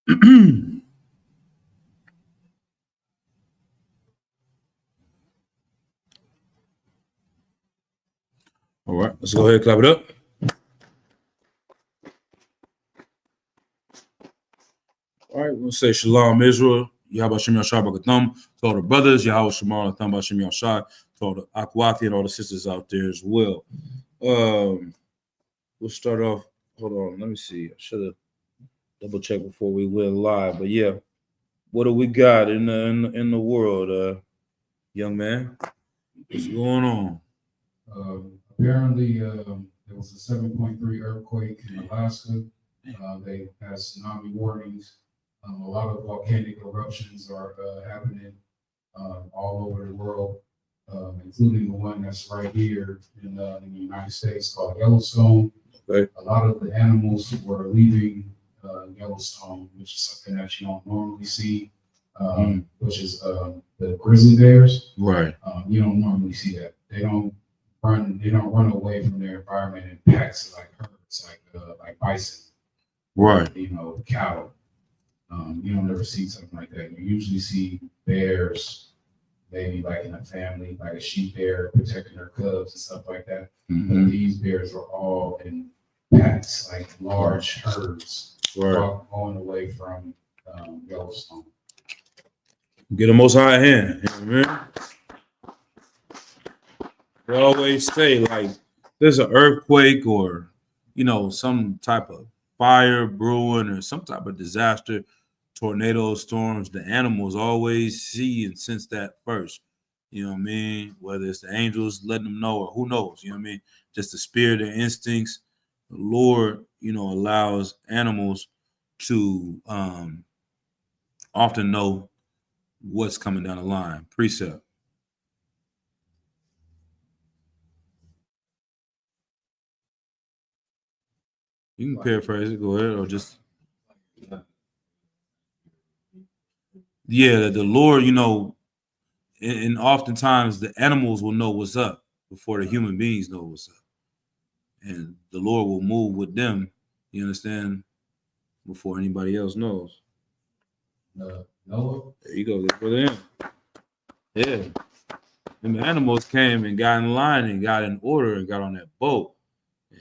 All right, let's go ahead and clap it up. All right, we'll say Shalom Israel. Yahweh Shem Yashai B'Gatham. To all the brothers, Yahweh Shemar Latham B'Shem Yashai. To all the Akwati and all the sisters out there as well. We'll start off. Hold on, let me see. I should have double checked before we went live. But yeah, what do we got in the world, young man? What's going on? Apparently, there was a 7.3 earthquake in Alaska. They had tsunami warnings. A lot of volcanic eruptions are happening all over the world, including the one that's right here in the United States called Yellowstone. Okay. A lot of the animals were leaving Yellowstone, which is something that you don't normally see, which is the grizzly bears. Right. You don't normally see that. They don't run away from their environment in packs like herds, like bison. Right. You know, cattle. You don't ever see something like that. You usually see bears, maybe like in a family, like a sheep bear protecting their cubs and stuff like that. But these bears are all in packs, like large herds, going away from Yellowstone. Get the Most High hand. You know what I mean? They always say, like, there's an earthquake or, some type of fire brewing or some type of disaster, tornado storms, the animals always see and sense that first. You know what I mean? Whether it's the angels letting them know or who knows, you know what I mean? Just the spirit, their instincts. The Lord, allows animals to often know what's coming down the line. Precept. You can paraphrase it, go ahead, or just that the Lord, and oftentimes the animals will know what's up before the human beings know what's up. And the Lord will move with them, you understand, before anybody else knows. Noah? There you go, look for them. Yeah. And the animals came and got in line and got in order and got on that boat.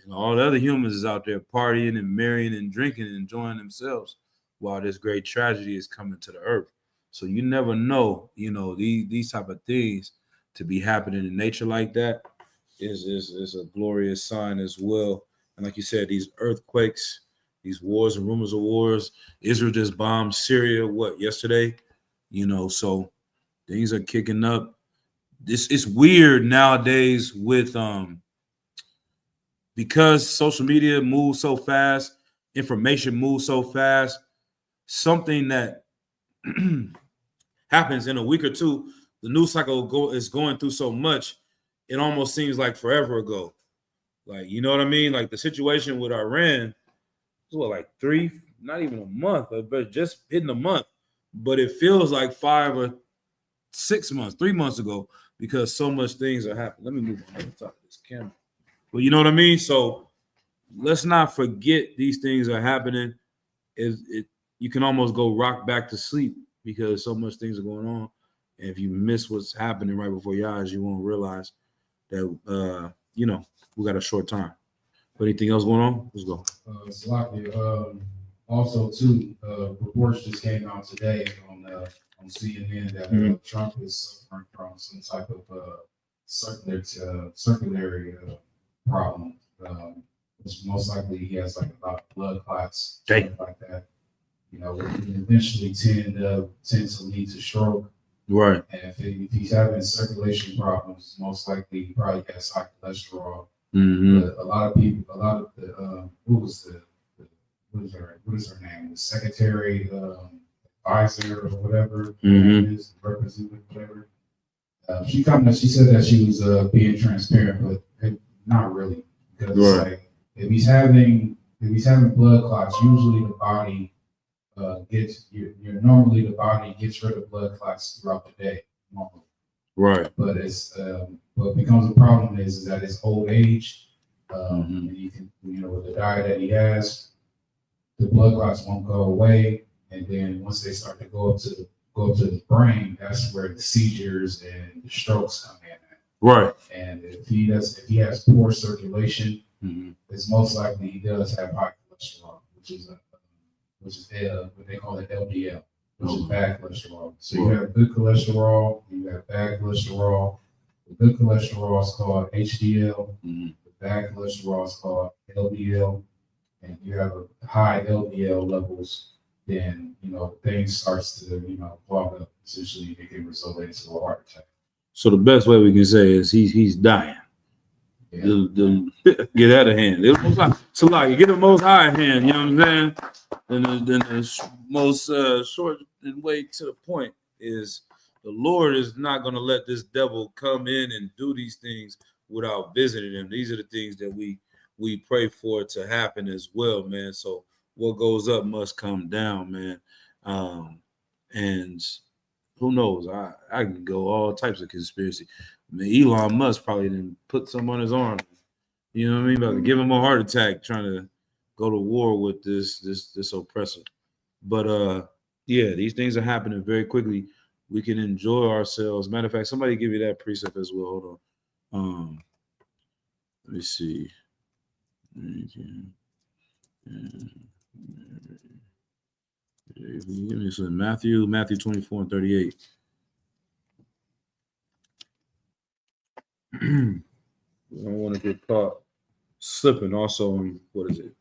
And all the other humans is out there partying and marrying and drinking and enjoying themselves while this great tragedy is coming to the earth. So you never know, these type of things to be happening in nature like that is a glorious sign as well. And like you said, these earthquakes, these wars and rumors of wars, Israel just bombed Syria, yesterday? So things are kicking up. It's weird nowadays with because social media moves so fast, information moves so fast, something that happens in a week or two, the news cycle is going through so much, it almost seems like forever ago. Like, you know what I mean? Like the situation with Iran was like 3, not even a month, but just hitting a month. But it feels like 5 or 6 months, 3 months ago, because so much things are happening. Let me move on top of this camera. But you know what I mean? So let's not forget these things are happening. You can almost go rock back to sleep because so much things are going on. And if you miss what's happening right before your eyes, you won't realize that, we got a short time. But anything else going on? Let's go. Also, too, reports just came out today on CNN that Trump is suffering from some type of circulatory problem. Which most likely he has like a lot of blood clots, stuff like that. Eventually tend to lead to stroke. Right. And if he's having circulation problems, most likely he probably has high cholesterol. But a lot of the what is her name? The secretary, advisor or whatever, is representative, whatever. She said that she was being transparent, but not really, because like if he's having blood clots, usually the body normally the body gets rid of blood clots throughout the day normally. Right. But what becomes a problem is that it's old age. And you can, with the diet that he has, the blood clots won't go away, And then once they start to go up to the brain, that's where the seizures and the strokes come in at. Right. And if he has poor circulation, it's most likely he does have high cholesterol, which is what they call it LDL, which is bad cholesterol. So you have good cholesterol, you have bad cholesterol. The good cholesterol is called HDL. The bad cholesterol is called LDL. And you have a high LDL levels, then things starts to clog up. Essentially, it can result into a heart attack. So the best way we can say is he's dying. Yeah. Get out of hand. So like you get the most high hand, you know what I'm saying? And the most short way to the point is the Lord is not going to let this devil come in and do these things without visiting him. These are the things that we pray for it to happen as well, man. So what goes up must come down, man. And who knows? I can go all types of conspiracy. I mean, Elon Musk probably didn't put some on his arm. You know what I mean? About to give him a heart attack trying to go to war with this oppressor. But yeah, these things are happening very quickly. We can enjoy ourselves. Matter of fact, somebody give you that precept as well. Hold on. Let me see. Give me some Matthew 24:38. I don't want to get caught slipping. Also, in what is it?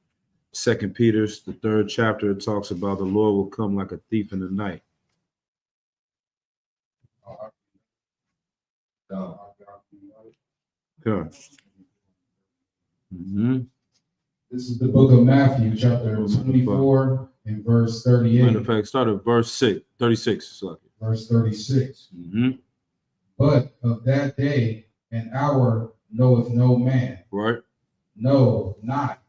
2 Peter, the 3rd chapter, it talks about the Lord will come like a thief in the night. Yeah. This is the book of Matthew, chapter 24 and verse 38. Matter of fact, start at verse 36. Verse 36. But of that day and hour knoweth no man. Right. No, not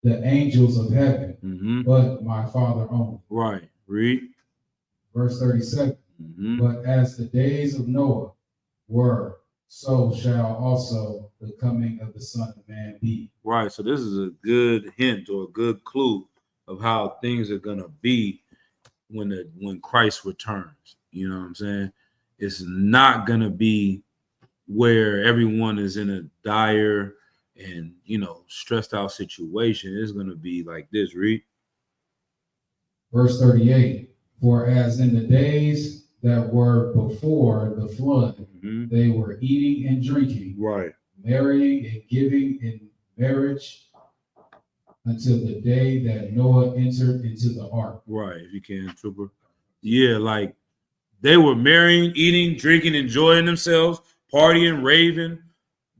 the angels of heaven, but my Father only. Right. Read. Verse 37. But as the days of Noah were, so shall also the coming of the Son of Man be. Right. So this is a good hint or a good clue of how things are gonna be when Christ returns. You know what I'm saying? It's not gonna be where everyone is in a dire and stressed out situation. It's gonna be like this. Read. Verse 38. For as in the days that were before the flood, they were eating and drinking, right, marrying and giving in marriage until the day that Noah entered into the ark. Right, if you can, Trooper. Yeah, like they were marrying, eating, drinking, enjoying themselves, partying, raving,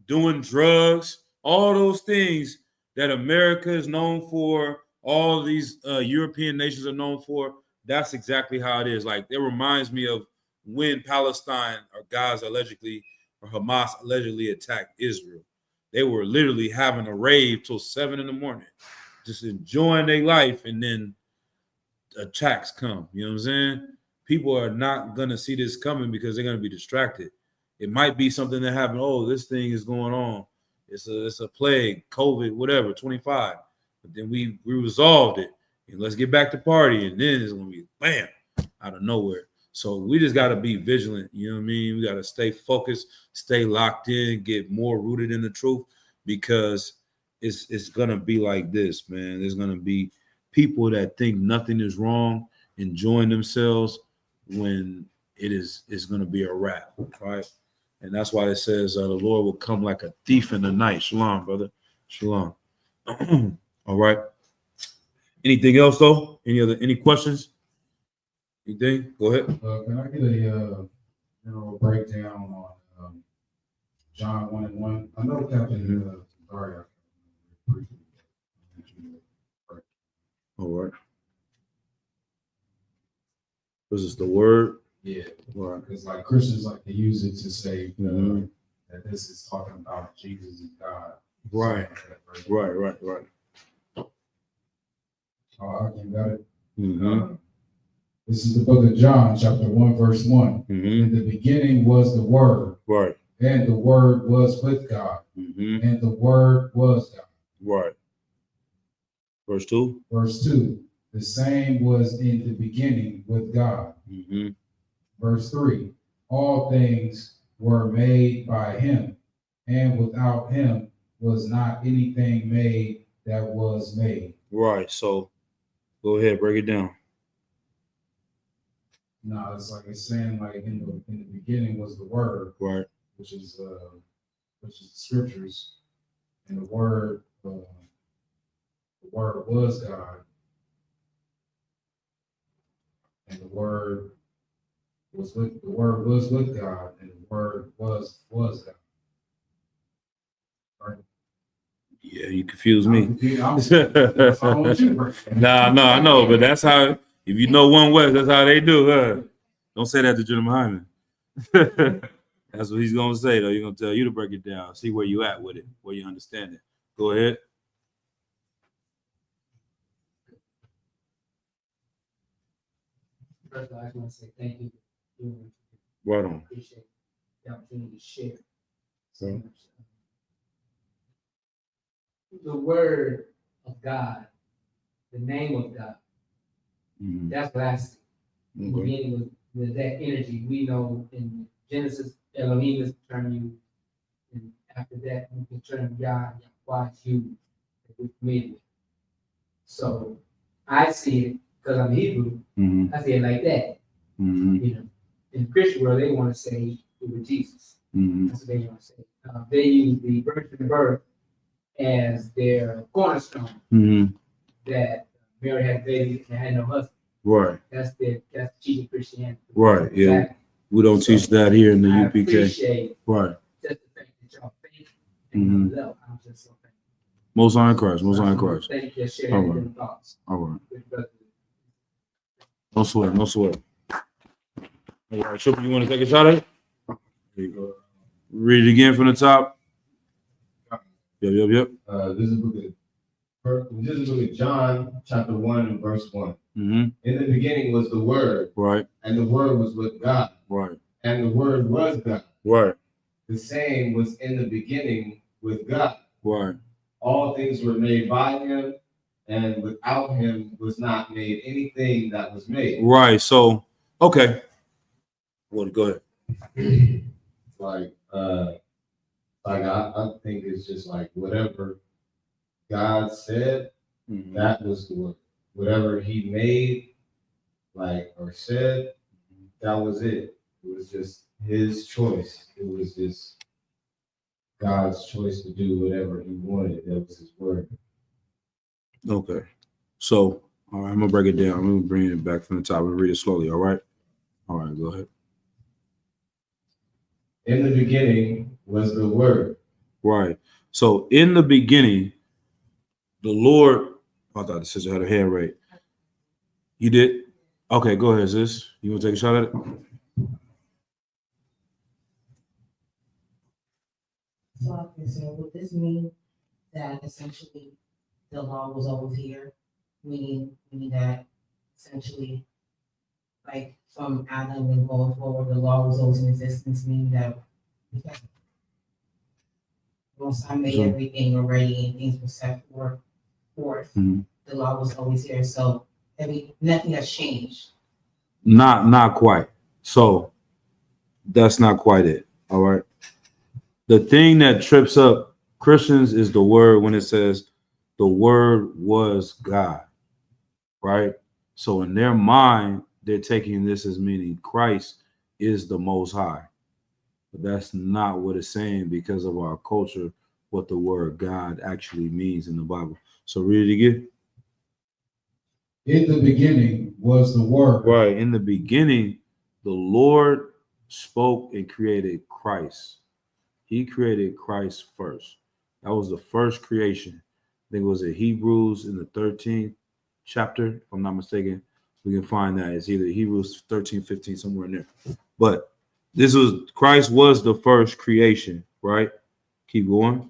doing drugs, all those things that America is known for, all these European nations are known for. That's exactly how it is. Like, it reminds me of when Palestine or Gaza allegedly, or Hamas allegedly attacked Israel. They were literally having a rave till 7 a.m, just enjoying their life, and then attacks come. You know what I'm saying? People are not going to see this coming because they're going to be distracted. It might be something that happened. Oh, this thing is going on. It's a plague, COVID, whatever, 25. But then we resolved it. And let's get back to party. And then it's going to be bam, out of nowhere. So we just got to be vigilant. You know what I mean? We got to stay focused, stay locked in, get more rooted in the truth, because it's going to be like this, man. There's going to be people that think nothing is wrong, enjoying themselves, when it's going to be a wrap, right? And that's why it says the Lord will come like a thief in the night. Shalom, brother. Shalom. All right. Anything else, though? Any questions? Anything? Go ahead. Can I get a general breakdown on John 1:1? I know Captain Daria. All right. This is the word. Yeah. Right. Because like Christians like to use it to say that this is talking about Jesus and God. Right. Right. Oh, you got it. This is the book of John, chapter 1, verse 1. In the beginning was the Word. Right. And the Word was with God. And the Word was God. Right. Verse 2. Verse 2. The same was in the beginning with God. Mm-hmm. Verse 3, all things were made by him, and without him was not anything made that was made. Right. So go ahead, break it down. No, it's like it's saying like in the beginning was the word, Right. which is the scriptures, and the word was God, and the word was with God, and the word was God. Right? Yeah, you confuse me. I don't want you to break it. Nah, I know, but that's how. If you know One West, that's how they do. Huh? Don't say that to Jim Hyman. That's what he's gonna say, though. He's gonna tell you to break it down, see where you at with it, where you understand it. Go ahead. First of all, I just want to say thank you. Right on. Appreciate the opportunity to share. So, the word of God, the name of God, mhm. that's what I see. In the Okay. beginning with that energy. We know in Genesis, Elohim is the term you, and after that, we can term Yah, Yahweh, you, that we created. So I see it because I'm Hebrew. Mhm. I see it like that. Mhm. You know, in the Christian world, they want to say it was Jesus. Mhm. That's what they want to say. They use the virgin birth as their cornerstone. Mhm. That Mary had a baby and had no husband. Right. That's teaching Christianity. Right. Yeah. Exactly. We don't teach that here in the I UPK. appreciate Right. just the fact that y'all think and love. I'm just so thankful. Most High in Christ. Most High in Christ. Thank you for All sharing right. them thoughts. All right. with brothers. No sweat. No sweat. All right, Triple, you want to take a shot at it? There you go. Read it again from the top. Yep. This is the book of John, chapter 1 and verse 1. Mm-hmm. In the beginning was the Word, Right. and the Word was with God, Right. and the Word was God. Right. The same was in the beginning with God. Right. All things were made by him, and without him was not made anything that was made. Right. So, okay. Well, go ahead. I think it's just like whatever God said, Mhm. that was the word. Whatever he made, like, or said, that was it. It was just his choice. It was just God's choice to do whatever he wanted. That was his word. Okay. So, all right, I'm gonna break it down. I'm gonna bring it back from the top and read it slowly. All right. All right. Go ahead. In the beginning was the word. Right. So, in the beginning, the Lord. I thought the sister had her hand right. You did. Okay. Go ahead, sis. You want to take a shot at it? So I can say, would this mean that essentially the law was always here? Meaning that essentially, like from Adam and going forward, the law was always in existence, meaning that because once I made everything already and things were set forth, Mhm. the law was always here. So nothing has changed. Not quite. So that's not quite it. All right. The thing that trips up Christians is the word when it says the word was God. Right. So in their mind, they're taking this as meaning Christ is the most high. But that's not what it's saying because of our culture, what the word God actually means in the Bible. So read it again. In the beginning was the word. Right. In the beginning, the Lord spoke and created Christ. He created Christ first. That was the first creation. I think it was in Hebrews in the 13th chapter, if I'm not mistaken. We can find that. It's either Hebrews 13, 15, somewhere in there. But Christ was the first creation, right? Keep going.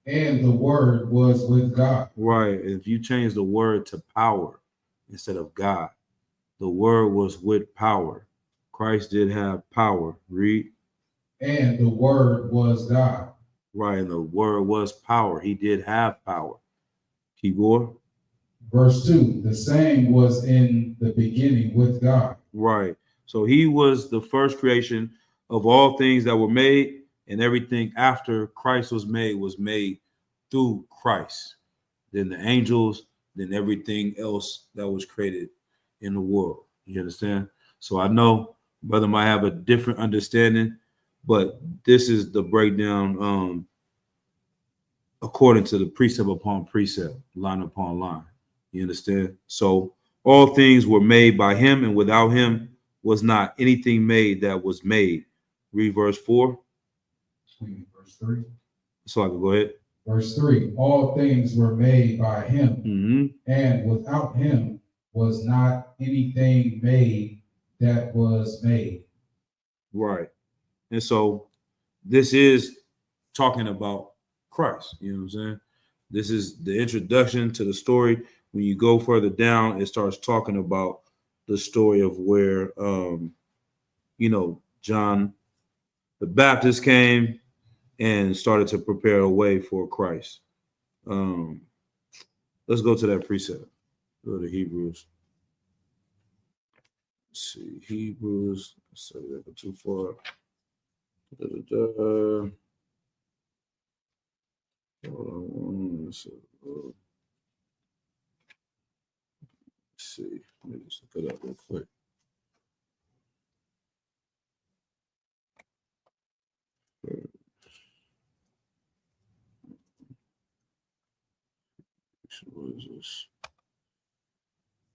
And the word was with God. Right. If you change the word to power instead of God, the word was with power. Christ did have power. Read. And the word was God. Right. And the word was power. He did have power. Keep going. Verse 2, the same was in the beginning with God. Right. So he was the first creation of all things that were made, and everything after Christ was made through Christ. Then the angels, then everything else that was created in the world. You understand? So I know brother might have a different understanding, but this is the breakdown according to the precept upon precept, line upon line. You understand? So all things were made by him, and without him was not anything made that was made. Read verse 4. Verse 3. So I can go ahead. Verse 3, all things were made by him, Mm-hmm. and without him was not anything made that was made. Right. And so this is talking about Christ. You know what I'm saying? This is the introduction to the story. When you go further down, it starts talking about the story of where John the Baptist came and started to prepare a way for Christ. Let's go to that precept. Go to Hebrews. Let's see, Hebrews. Let's say that too far. Hold on. Let's see. Let me just look it up real quick. What is this?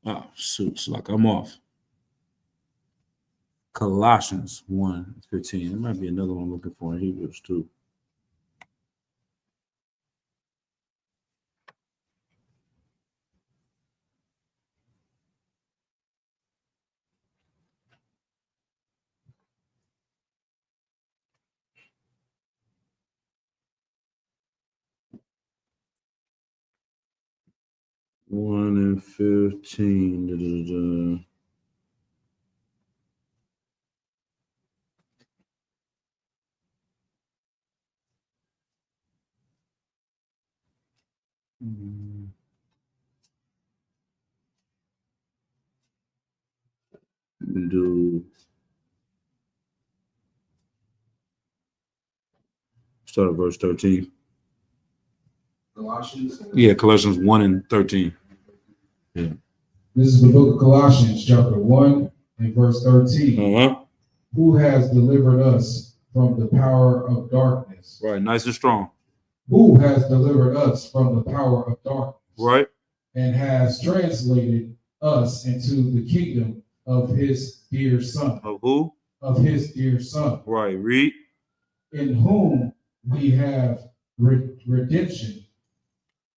Oh, shoot. It's like I'm off. Colossians 1:15. There might be another one I'm looking for in Hebrews too. One and 15. Da-da-da. Do start at verse 13. Colossians. Yeah, Colossians 1 and 13. This is the book of Colossians, chapter 1 and verse 13. Uh-huh. Who has delivered us from the power of darkness? Right, nice and strong. Who has delivered us from the power of darkness? Right. And has translated us into the kingdom of his dear son. Of who? Of his dear son. Right, read. In whom we have redemption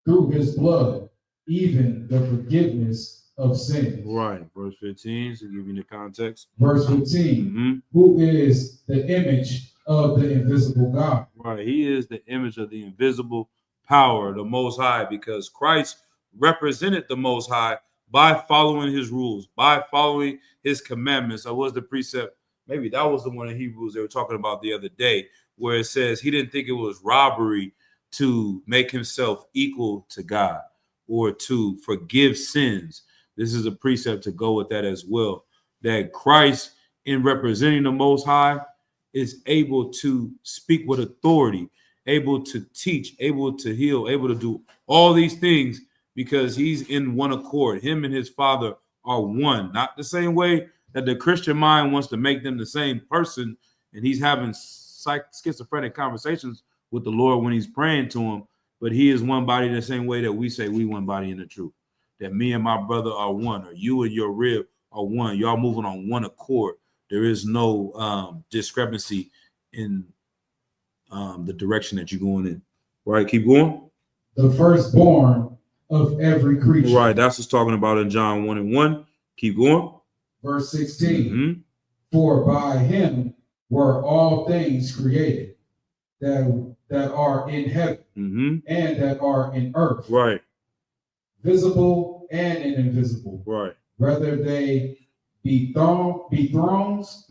through his blood, even the forgiveness of sins. Right, verse 15, to give you the context. Verse 15, Who is the image of the invisible God. Right, he is the image of the invisible power, the Most High, because Christ represented the Most High by following his rules, by following his commandments. Or was the precept, maybe that was the one in Hebrews they were talking about the other day, where it says he didn't think it was robbery to make himself equal to God or to forgive sins. This is a precept to go with that as well, that Christ, in representing the Most High, is able to speak with authority, able to teach, able to heal, able to do all these things because he's in one accord. Him and his Father are one, not the same way that the Christian mind wants to make them the same person, and he's having schizophrenic conversations with the Lord when he's praying to him, but he is one body the same way that we say we one body in the truth, that me and my brother are one, or you and your rib are one. Y'all moving on one accord. There is no discrepancy in the direction that you're going in. Right, keep going. The firstborn of every creature. Right, that's what's talking about in John 1 and 1. Keep going. Verse 16, For by him were all things created that are in heaven and that are in earth. Right. Visible and invisible. Right. Whether they be thrones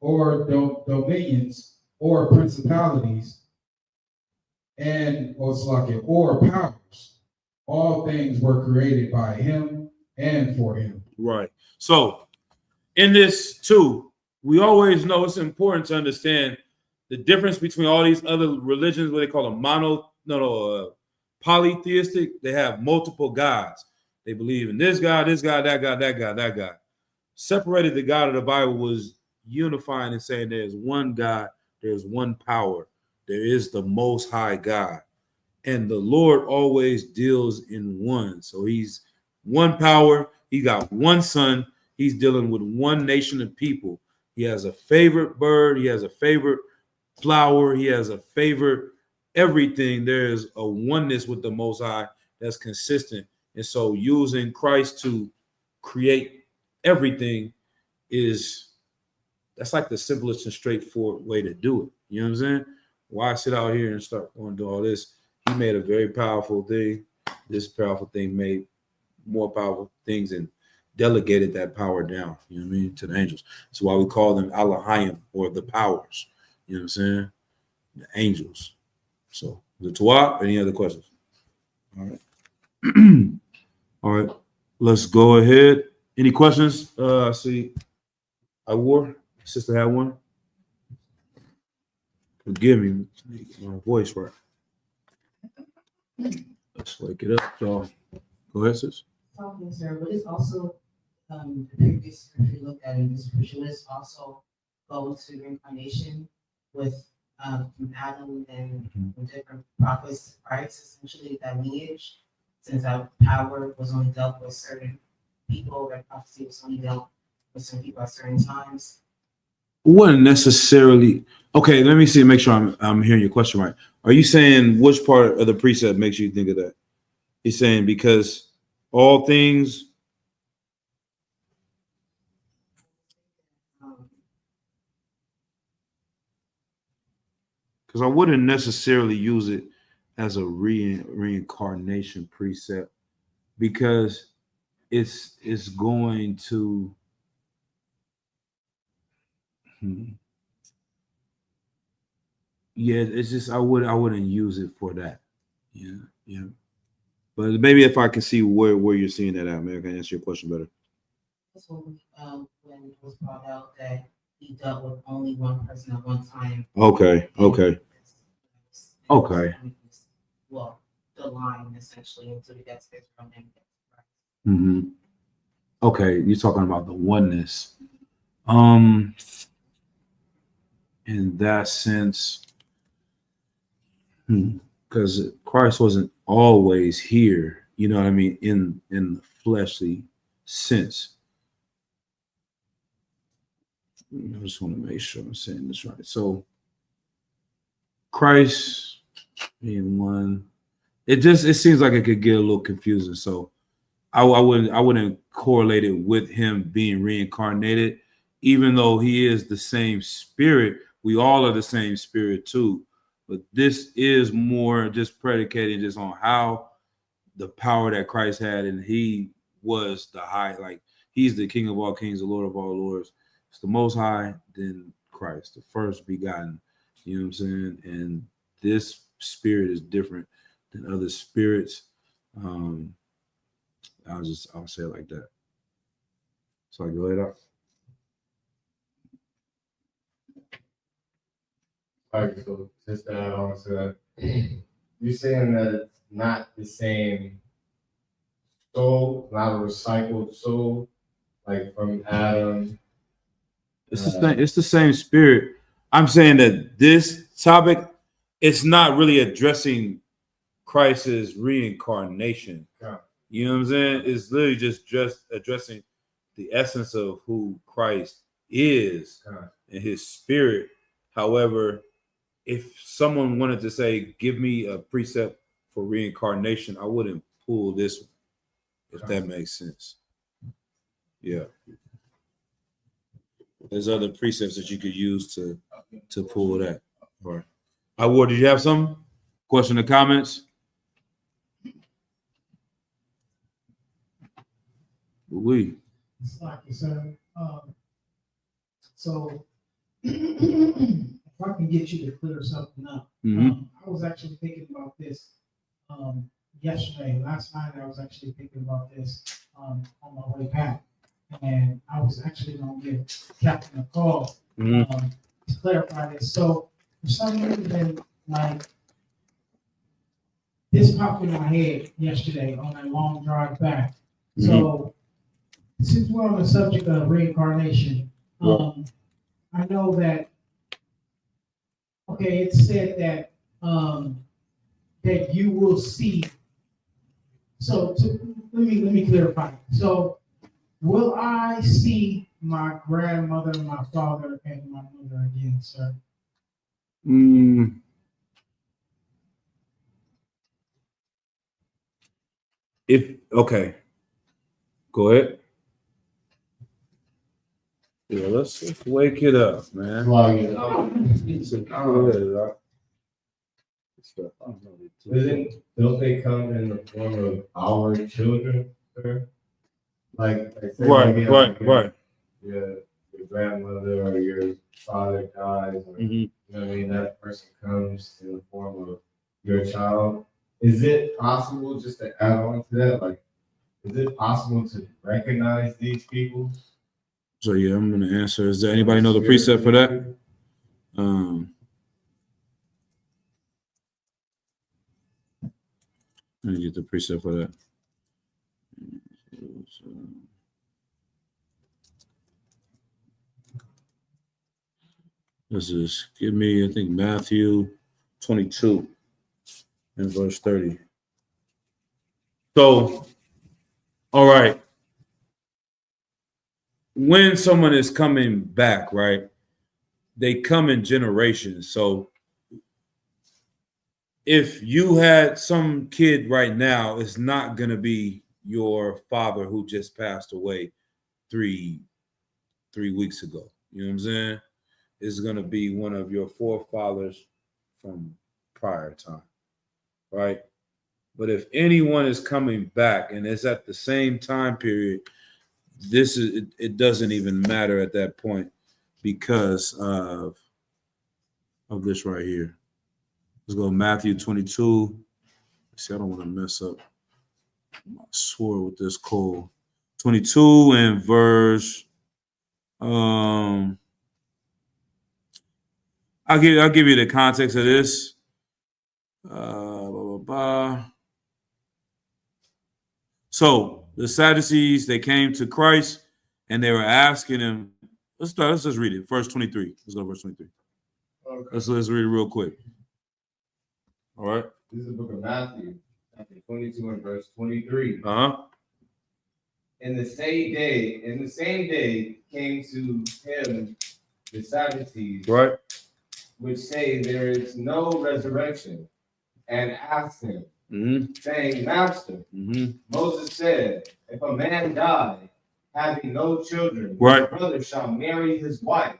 or dominions or principalities or powers. all things were created by him and for him. Right. So in this too, we always know it's important to understand the difference between all these other religions, what they call polytheistic. They have multiple gods. They believe in this God, that God, that God, that God. Separated the God of the Bible was unifying and saying there's one God, there's one power, there is the Most High God. And the Lord always deals in one. So he's one power. He got one son. He's dealing with one nation of people. He has a favorite bird. He has a favorite flower. He has a favorite everything. There's a oneness with the Most High that's consistent. And so using Christ to create everything that's like the simplest and straightforward way to do it. You know what I'm saying? Why sit out here and start going to do all this? He made a very powerful thing. This powerful thing made more powerful things and delegated that power down, you know what I mean, to the angels. That's why we call them Elohim, or the powers. You know what I'm saying? The angels. So, the Tawab, any other questions? All right. All right. Let's go ahead. Any questions? I see Sister had one. Forgive me, my voice right. Let's wake it up, y'all. Go ahead, sis. Talking, sir, but it's also, the previous scripture we looked at in this scripture list also goes to reincarnation with, from Adam and from different prophets, Christ, essentially that lineage, since that power was only dealt with certain people, that prophecy was only dealt with certain people at certain times. Wouldn't necessarily. Okay, let me see. Make sure I'm hearing your question right. Are you saying which part of the precept makes you think of that? He's saying because all things. Because I wouldn't necessarily use it as a reincarnation precept, because it's going to. Yeah, it's just I wouldn't use it for that. Yeah. But maybe if I can see where you're seeing that at, maybe I can answer your question better. That's when it was brought out that he dealt with only one person at one time. Okay. Well, the line essentially until he gets his from him. Mm-hmm. Okay, you're talking about the oneness. In that sense, because Christ wasn't always here, you know what I mean, in the fleshly sense. I just want to make sure I'm saying this right. So Christ being one, it seems like it could get a little confusing. So I wouldn't correlate it with him being reincarnated, even though he is the same spirit. We all are the same spirit too. But this is more just predicated just on how the power that Christ had, and he was the high, like he's the King of all kings, the Lord of all lords. It's the Most High, then Christ, the first begotten. You know what I'm saying? And this spirit is different than other spirits. I'll say it like that. So I go ahead up. All right, so just to add on to that, you're saying that it's not the same soul, not a recycled soul, like from Adam. It's the same spirit. I'm saying that this topic, it's not really addressing Christ's reincarnation. Yeah. You know what I'm saying? It's literally just addressing the essence of who Christ is and his spirit. However, if someone wanted to say, give me a precept for reincarnation, I wouldn't pull this one, if that makes sense. Yeah. There's other precepts that you could use to pull that. All right. Award, did you have some question or comments? Like you said, so if I can get you to clear something up, I was actually thinking about this yesterday, last night, I was actually thinking about this, on my way back. And I was actually gonna give Captain a call, Mhm. to clarify this. So for some reason, like, this popped in my head yesterday on that long drive back. So since we're on the subject of reincarnation, I know that, okay, it said that, that you will see. So let me clarify. So will I see my grandmother, my father, and my mother again, sir? If okay, go ahead. Yeah, let's wake it up, man. Well, you know, Go ahead, Doc. don't they come in the form of our children, sir? Like say Right, like, right, right. Your grandmother or your father dies, or you know what I mean, that person comes in the form of your child. Is it possible, just to add on to that, like, is it possible to recognize these people? So yeah, I'm gonna answer. Is there anybody know the precept for that? Let me get the precept for that. This is give me, I think, Matthew 22 and verse 30. So, all right. When someone is coming back, right, they come in generations. So if you had some kid right now, it's not going to be your father who just passed away three weeks ago. You know what I'm saying? It's going to be one of your forefathers from prior time, right? But if anyone is coming back and it's at the same time period, it doesn't even matter at that point because of this right here. Let's go Matthew 22. See, I don't want to mess up my sword with this coal. 22 and verse. I'll give you the context of this. Blah, blah, blah. So the Sadducees, they came to Christ and they were asking him. Let's just read it. Verse 23. Let's go to verse 23. Okay. Let's read it real quick. All right. This is the book of Matthew, chapter 22 and verse 23. In the same day came to him the Sadducees, Right. which say there is no resurrection, and asked him, saying, Master, Moses said, if a man die, having no children, right, his brother shall marry his wife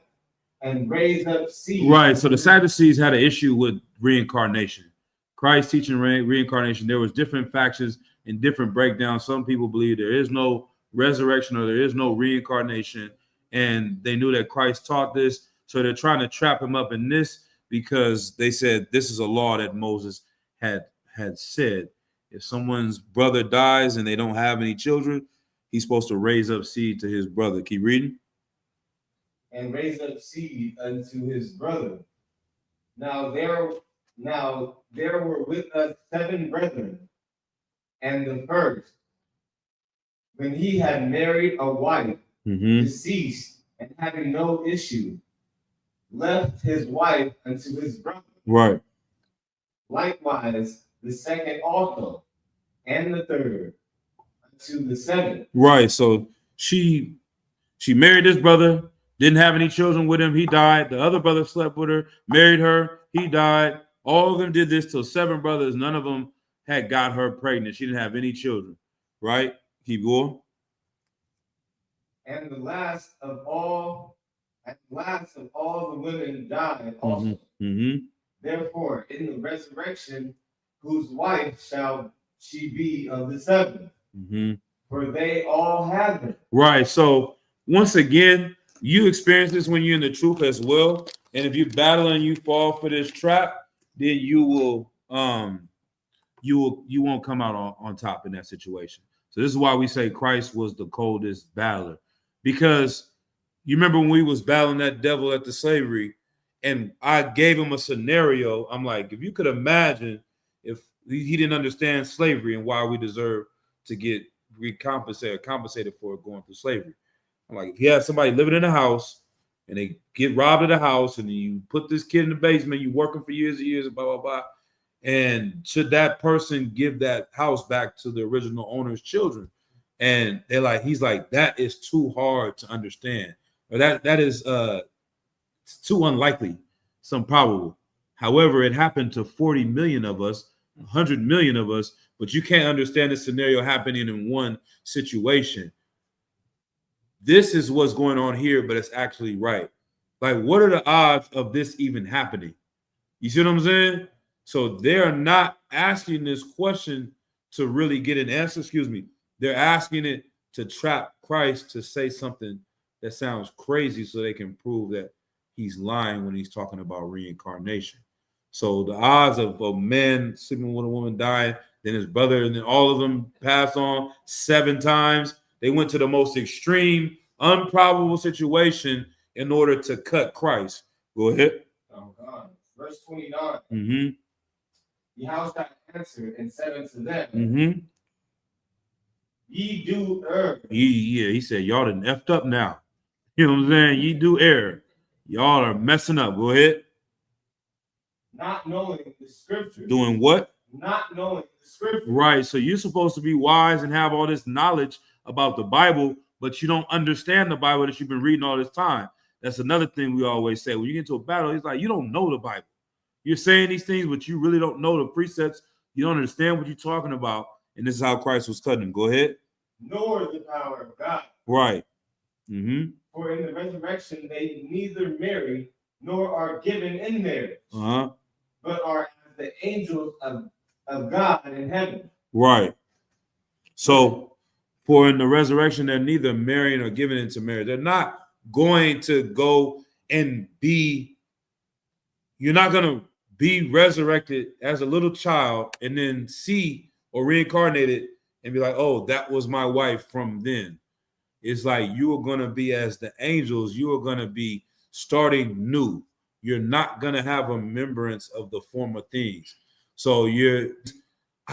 and raise up seed. Right. So the Sadducees had an issue with reincarnation. Christ teaching reincarnation. There was different factions and different breakdowns. Some people believe there is no resurrection or there is no reincarnation, and they knew that Christ taught this. So they're trying to trap him up in this because they said this is a law that Moses had said. If someone's brother dies and they don't have any children, he's supposed to raise up seed to his brother. Keep reading. And raise up seed unto his brother. Now there were with us 7 brethren, and the first, when he had married a wife, deceased, and having no issue, left his wife unto his brother. Right. Likewise, the second also, and the third, unto the 7th. Right. So she married his brother, didn't have any children with him. He died. The other brother slept with her, married her. He died. All of them did this till 7 brothers. None of them had got her pregnant. She didn't have any children. Right? Keep going. And the last of all the women died also. Therefore, in the resurrection, whose wife shall she be of the 7th? For they all have it. Right. So once again, you experience this when you're in the truth as well. And if you battle and you fall for this trap, then you will you won't come out on top in that situation. So this is why we say Christ was the coldest battler, because you remember when we was battling that devil at the slavery, and I gave him a scenario. I'm like, if you could imagine if he didn't understand slavery and why we deserve to get compensated for going through slavery. I'm like, if you have somebody living in a house and they get robbed of the house, and you put this kid in the basement, you working for years and years, blah, blah, blah. And should that person give that house back to the original owner's children? And they're like, he's like, that is too hard to understand. Or that is too unlikely, it's improbable. However, it happened to 40 million of us, 100 million of us, but you can't understand the scenario happening in one situation. This is what's going on here, but it's actually right. Like, what are the odds of this even happening? You see what I'm saying? So they're not asking this question to really get an answer. Excuse me. They're asking it to trap Christ to say something that sounds crazy so they can prove that he's lying when he's talking about reincarnation. So the odds of a man sleeping with a woman dying, then his brother, and then all of them passed on 7 times. They went to the most extreme, improbable situation in order to cut Christ. Go ahead. Oh God. Verse 29. Mm-hmm. Yahushua answered and said unto them, Mm-hmm. Ye do err. He said, y'all done effed up now. You know what I'm saying? Ye do err. Y'all are messing up. Go ahead. Not knowing the scripture. Doing what? Not knowing the scripture. Right. So you're supposed to be wise and have all this knowledge about the Bible, but you don't understand the Bible that you've been reading all this time. That's another thing we always say. When you get into a battle, it's like, you don't know the Bible. You're saying these things, but you really don't know the precepts. You don't understand what you're talking about. And this is how Christ was cutting him. Go ahead. Nor the power of God. Right. Mm-hmm. For in the resurrection they neither marry nor are given in marriage, Uh-huh. but are as the angels of God in heaven. Right. So for in the resurrection, they're neither marrying or given into marriage. They're not going to go and be, you're not going to be resurrected as a little child and then see or reincarnated and be like, oh, that was my wife from then. It's like you are going to be as the angels. You are going to be starting new. You're not going to have a remembrance of the former things. So I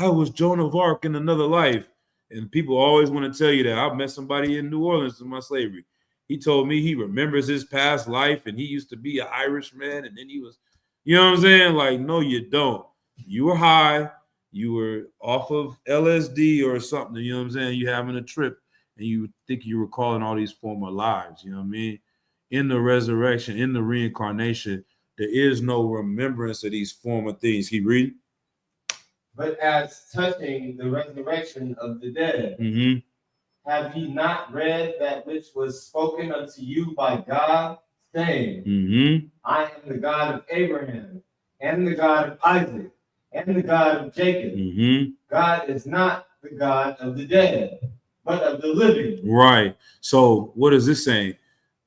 was Joan of Arc in another life. And people always want to tell you that. I met somebody in New Orleans in my slavery. He told me he remembers his past life and he used to be an Irishman. And then he was, you know what I'm saying? Like, no, you don't. You were high. You were off of LSD or something. You know what I'm saying? You having a trip and you think you were recalling all these former lives. You know what I mean? In the resurrection, in the reincarnation, there is no remembrance of these former things. Keep reading. But as touching the resurrection of the dead, have ye not read that which was spoken unto you by God, saying, I am the God of Abraham, and the God of Isaac, and the God of Jacob. God is not the God of the dead, but of the living. Right. So what is this saying?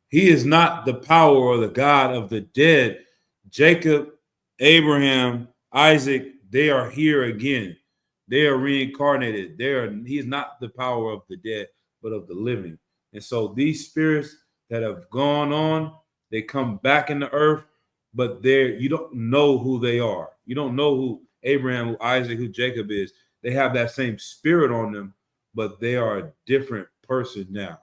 He is not the power or the God of the dead. Jacob, Abraham, Isaac, they are here again. They are reincarnated. He is not the power of the dead, but of the living. And so these spirits that have gone on, they come back in the earth, but you don't know who they are. You don't know who Abraham, who Isaac, who Jacob is. They have that same spirit on them, but they are a different person now.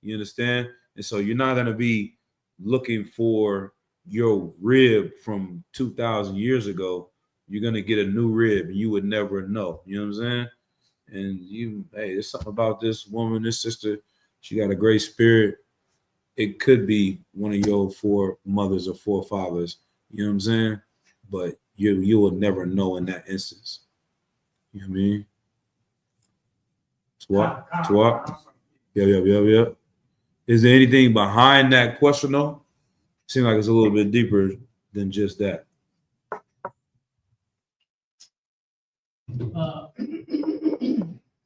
You understand? And so you're not going to be looking for your rib from 2,000 years ago. You're going to get a new rib and you would never know. You know what I'm saying? And there's something about this woman, this sister. She got a great spirit. It could be one of your foremothers or forefathers. You know what I'm saying? But you will never know in that instance. You know what I mean? Twat. Yep. Is there anything behind that question though? Seems like it's a little bit deeper than just that.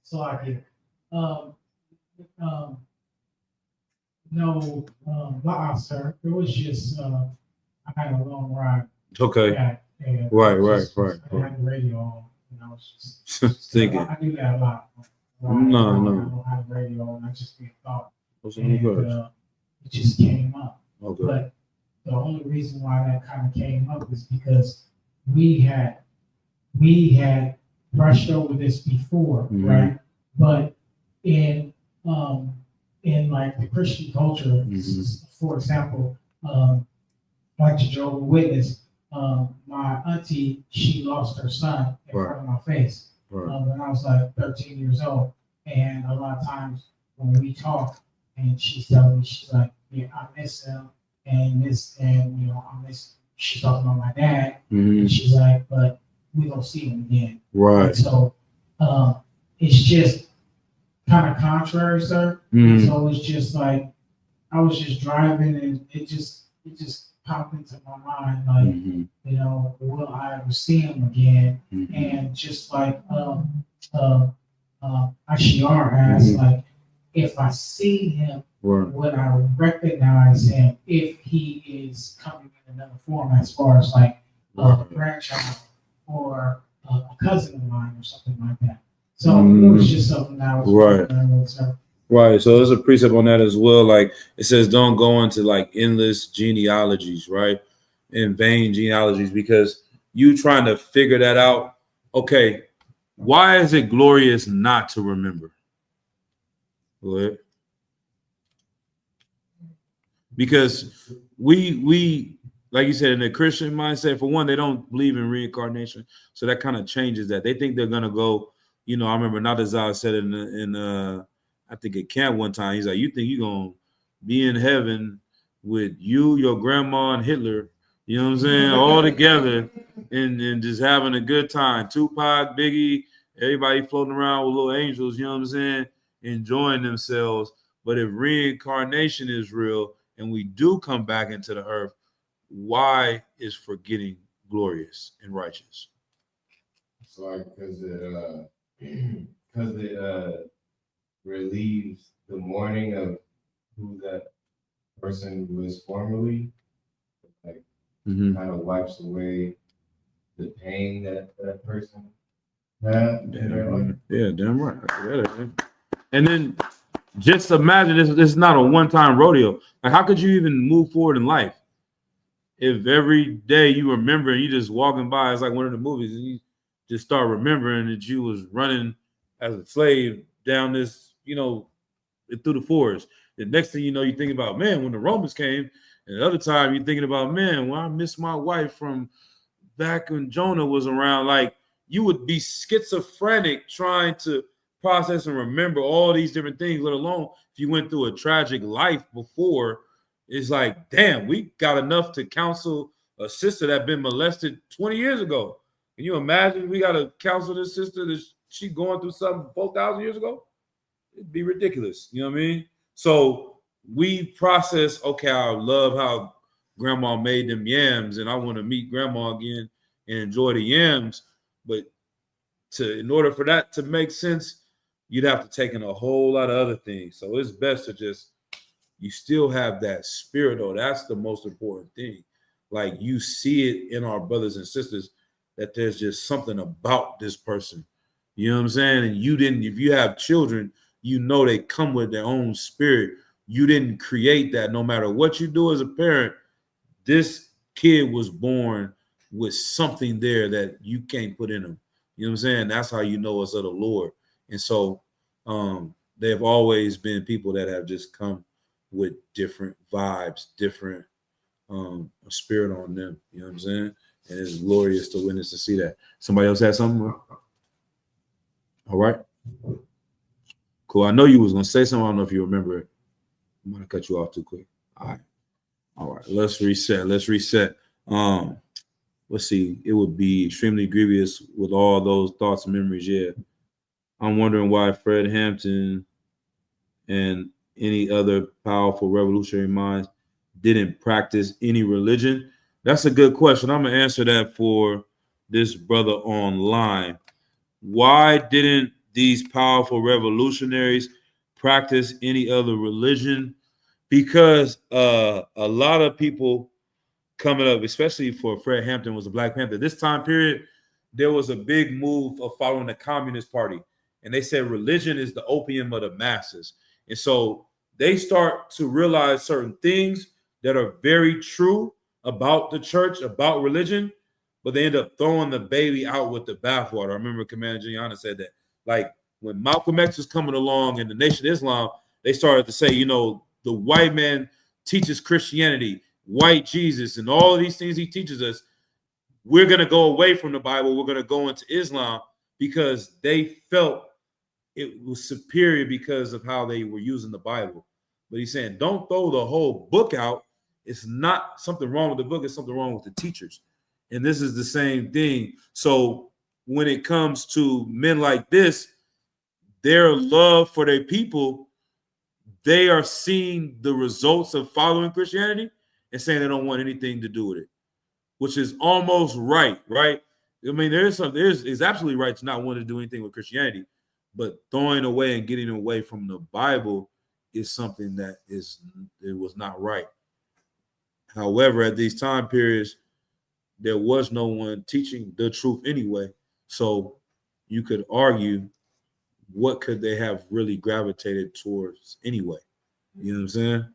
So I can, no, sir. It was just, I had a long ride. Okay. And Right. I had the radio on. You know, it's just Thinking. I do that a lot. No. I don't have radio, and I just be a thought, What's in the and verse? it just came up. Okay. But the only reason why that kind of came up is because we had brushed over this before, Mhm. right? But in like the Christian culture, Mhm. for example, like the Jehovah's Witness, my auntie, she lost her son in Right. front of my face Right. when I was like 13 years old. And a lot of times when we talk, and she's telling me, she's like, yeah, I miss him, and you know, I miss. She's talking about my dad, Mhm. and she's like, but we don't see him again. Right. And so it's just kind of contrary, sir. Mhm. So it's just like I was just driving, and it just popped into my mind, like, Mhm. you know, will I ever see him again? Mhm. And just like Ashiar asked, Mhm. like, if I see him, Right. would I recognize him if he is coming in another form, as far as like a grandchild or a cousin of mine or something like that? So it was just something that I was Right. wondering with, sir. Right. So there's a precept on that as well. Like it says, don't go into like endless genealogies, right? In vain genealogies, because you trying to figure that out. Okay, why is it glorious not to remember? Go ahead. Because we like you said, in the Christian mindset, for one, they don't believe in reincarnation, so that kind of changes that. They think they're gonna go. You know, I remember Nadazar said in I think at camp one time, he's like, "You think you're gonna be in heaven with you, your grandma, and Hitler? You know what I'm saying? All together and just having a good time. Tupac, Biggie, everybody floating around with little angels. You know what I'm saying? Enjoying themselves. But if reincarnation is real and we do come back into the earth, why is forgetting glorious and righteous?" So like, because it relieves the mourning of who that person was formerly, like Mm-hmm. kind of wipes away the pain that that person had in their life. Yeah, damn right. I get it, man. And then just imagine this is not a one-time rodeo. Like, how could you even move forward in life if every day you remember and you just walking by, it's like one of the movies, and you just start remembering that you was running as a slave down this, you know, through the forest. The next thing you know, you think about, man, when the Romans came, and the other time you're thinking about, man, well, I miss my wife from back when Jonah was around. Like, you would be schizophrenic trying to process and remember all these different things, let alone if you went through a tragic life before. It's like, damn, we got enough to counsel a sister that been molested 20 years ago. Can you imagine we got to counsel this sister that she going through something 4,000 years ago? It'd be ridiculous. You know what I mean? So we process, okay, I love how grandma made them yams and I want to meet grandma again and enjoy the yams. But in order for that to make sense, you'd have to take in a whole lot of other things. So it's best to just, you still have that spirit though. That's the most important thing. Like, you see it in our brothers and sisters that there's just something about this person. You know what I'm saying? And if you have children, you know they come with their own spirit. You didn't create that. No matter what you do as a parent, this kid was born with something there that you can't put in them. You know what I'm saying? That's how you know it's of the Lord. And so they've always been people that have just come with different vibes, different spirit on them. You know what I'm saying? And it's glorious to witness to see that. Somebody else had something? All right. Cool. I know you was gonna say something. I don't know if you remember it. I'm gonna cut you off too quick. All right. Let's reset. Let's see. It would be extremely grievous with all those thoughts and memories. Yeah. I'm wondering why Fred Hampton and any other powerful revolutionary minds didn't practice any religion. That's a good question. I'm gonna answer that for this brother online. Why didn't these powerful revolutionaries practice any other religion? Because a lot of people coming up, especially for Fred Hampton was a Black Panther. This time period, there was a big move of following the Communist Party. And they said religion is the opium of the masses. And so they start to realize certain things that are very true about the church, about religion, but they end up throwing the baby out with the bathwater. I remember Commander Gianna said that. Like when Malcolm X was coming along and the Nation of Islam, they started to say, you know, the white man teaches Christianity, white Jesus, and all of these things he teaches us. We're going to go away from the Bible. We're going to go into Islam because they felt it was superior because of how they were using the Bible. But he's saying, don't throw the whole book out. It's not something wrong with the book. It's something wrong with the teachers. And this is the same thing. So when it comes to men like this, their love for their people, they are seeing the results of following Christianity and saying they don't want anything to do with it, which is almost right? I mean, it's absolutely right to not want to do anything with Christianity, but throwing away and getting away from the Bible is something that it was not right. However, at these time periods, there was no one teaching the truth anyway. So you could argue, what could they have really gravitated towards anyway? You know what I'm saying?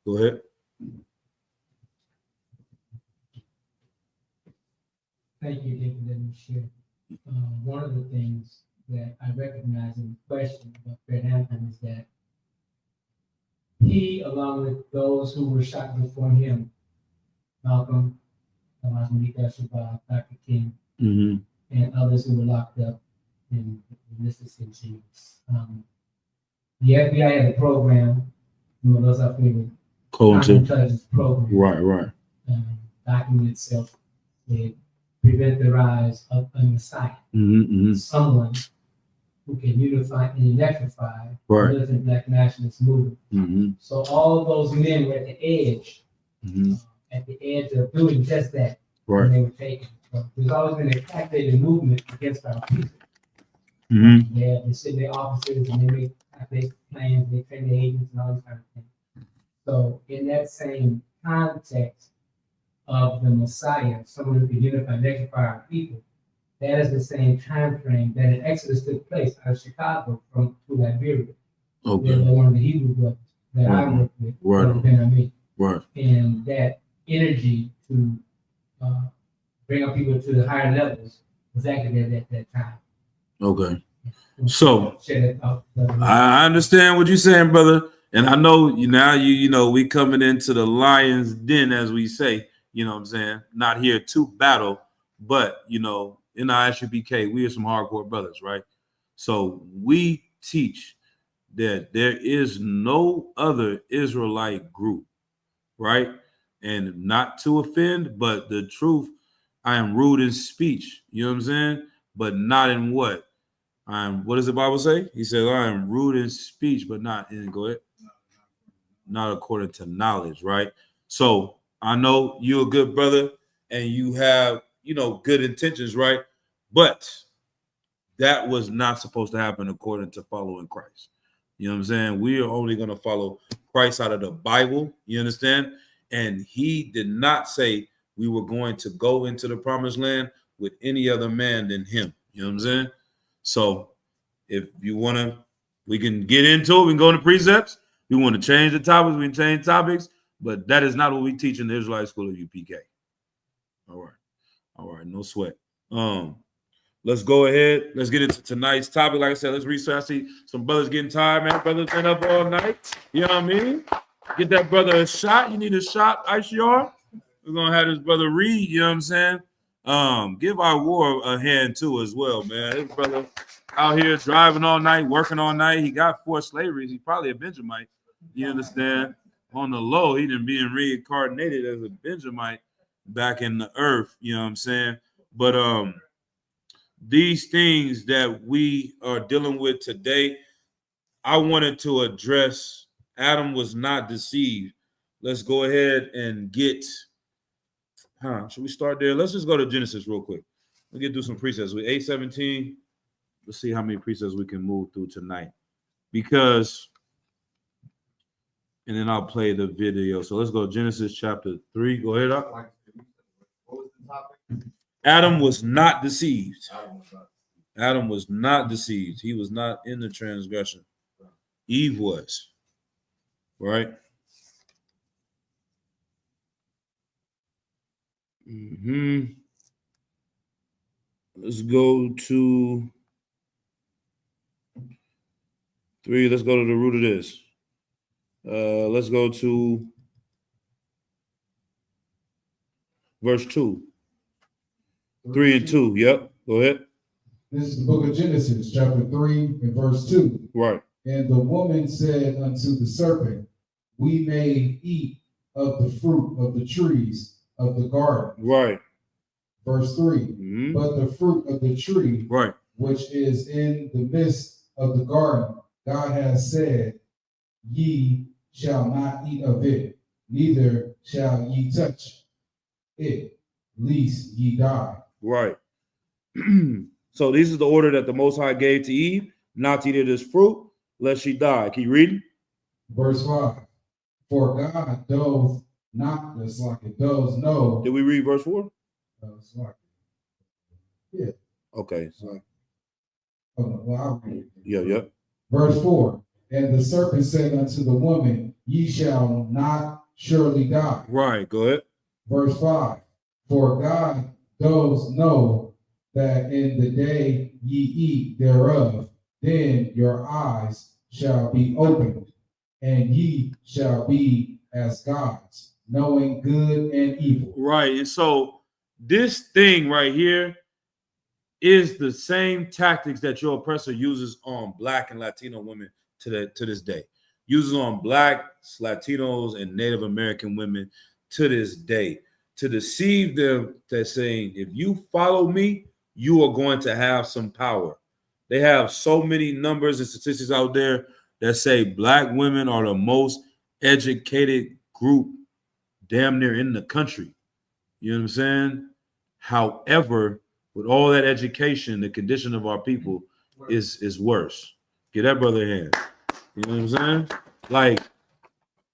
Go ahead. Thank you, David. Let me share. One of the things that I recognize in the question about Fred Hampton is that he, along with those who were shot before him, Malcolm, Thomas Malik Shabazz, Dr. King, and others who were locked up in Mississippi chains. The FBI had a program, those are favorite counterintelligence program. Right. Document itself, it prevent the rise of a Messiah, someone who can unify and electrify the militant Black nationalist movement. So all of those men were at the edge, of doing just that when they were taken. So there's always been a calculated movement against our people. They sit in their offices and they make calculated plans, they train their agents and all these kind of things. So in that same context of the Messiah, someone who could unify and electrify our people, that is the same time frame that an exodus took place out of Chicago to Liberia. They're one of the Hebrew brothers that I work with, and that energy to bring our people to the higher levels was activated at that time. Okay. So I understand what you're saying, brother. And I know you know, we coming into the lion's den, as we say, you know what I'm saying? Not here to battle, but, you know, in ISUPK, we are some hardcore brothers, right? So we teach that there is no other Israelite group, right? And not to offend, but the truth, I am rude in speech, you know what I'm saying? But not in what? What does the Bible say? He says, I am rude in speech, but not in, go ahead. Not according to knowledge, right? So I know you're a good brother and you have, you know, good intentions, right? But that was not supposed to happen according to following Christ. You know what I'm saying? We are only going to follow Christ out of the Bible. You understand? And he did not say we were going to go into the promised land with any other man than him. You know what I'm saying? So if you want to, we can get into it. We can go into precepts. We want to change the topics. We can change topics. But that is not what we teach in the Israelite School of UPK. All right. No sweat. Let's go ahead. Let's get into tonight's topic. Like I said, let's research. I see some brothers getting tired, man. Brothers been up all night. You know what I mean? Get that brother a shot. You need a shot, ICR. We're going to have this brother read. You know what I'm saying? Give our war a hand too as well, man. This brother out here driving all night, working all night. He got forced slavery. He's probably a Benjamite. You understand? On the low, he done being reincarnated as a Benjamite back in the earth. You know what I'm saying? But these things that we are dealing with today, I wanted to address. Adam was not deceived. Let's go ahead and get, should we start there? Let's just go to Genesis real quick. We'll get through some precepts. With 8:17, let's see how many precepts we can move through tonight. Because, and then I'll play the video. So let's go Genesis chapter 3. Go ahead. Up. What was the topic? Adam was not deceived. Adam was not. Adam was not deceived. He was not in the transgression. Eve was. Right? Let's go to 3. Let's go to the root of this. Let's go to verse 2. 3 and 2. Yep. Go ahead. This is the book of Genesis, chapter 3 and verse 2. Right. And the woman said unto the serpent, we may eat of the fruit of the trees of the garden. Right. Verse 3. Mhm. But the fruit of the tree Right. which is in the midst of the garden, God has said, ye shall not eat of it, neither shall ye touch it, lest ye die. Right. So this is the order that the Most High gave to Eve, not to eat of this fruit, lest she die. Keep reading. Verse 5. For God doth not, that's like it does know. Did we read verse 4? It's like, yeah. Okay. So, Oh, no, well, I'll read it. yeah. Verse 4. And the serpent said unto the woman, ye shall not surely die. Right. Go ahead. Verse 5. For God does know that in the day ye eat thereof, then your eyes shall be opened, and ye shall be as gods, knowing good and evil. Right. And so this thing right here is the same tactics that your oppressor uses on Black and Latino women to this day. Uses on Blacks, Latinos, and Native American women to this day to deceive them, that saying, if you follow me, you are going to have some power. They have so many numbers and statistics out there that say Black women are the most educated group damn near in the country. You know what I'm saying? However, with all that education, the condition of our people is worse. Get that brother a hand. You know what I'm saying? Like,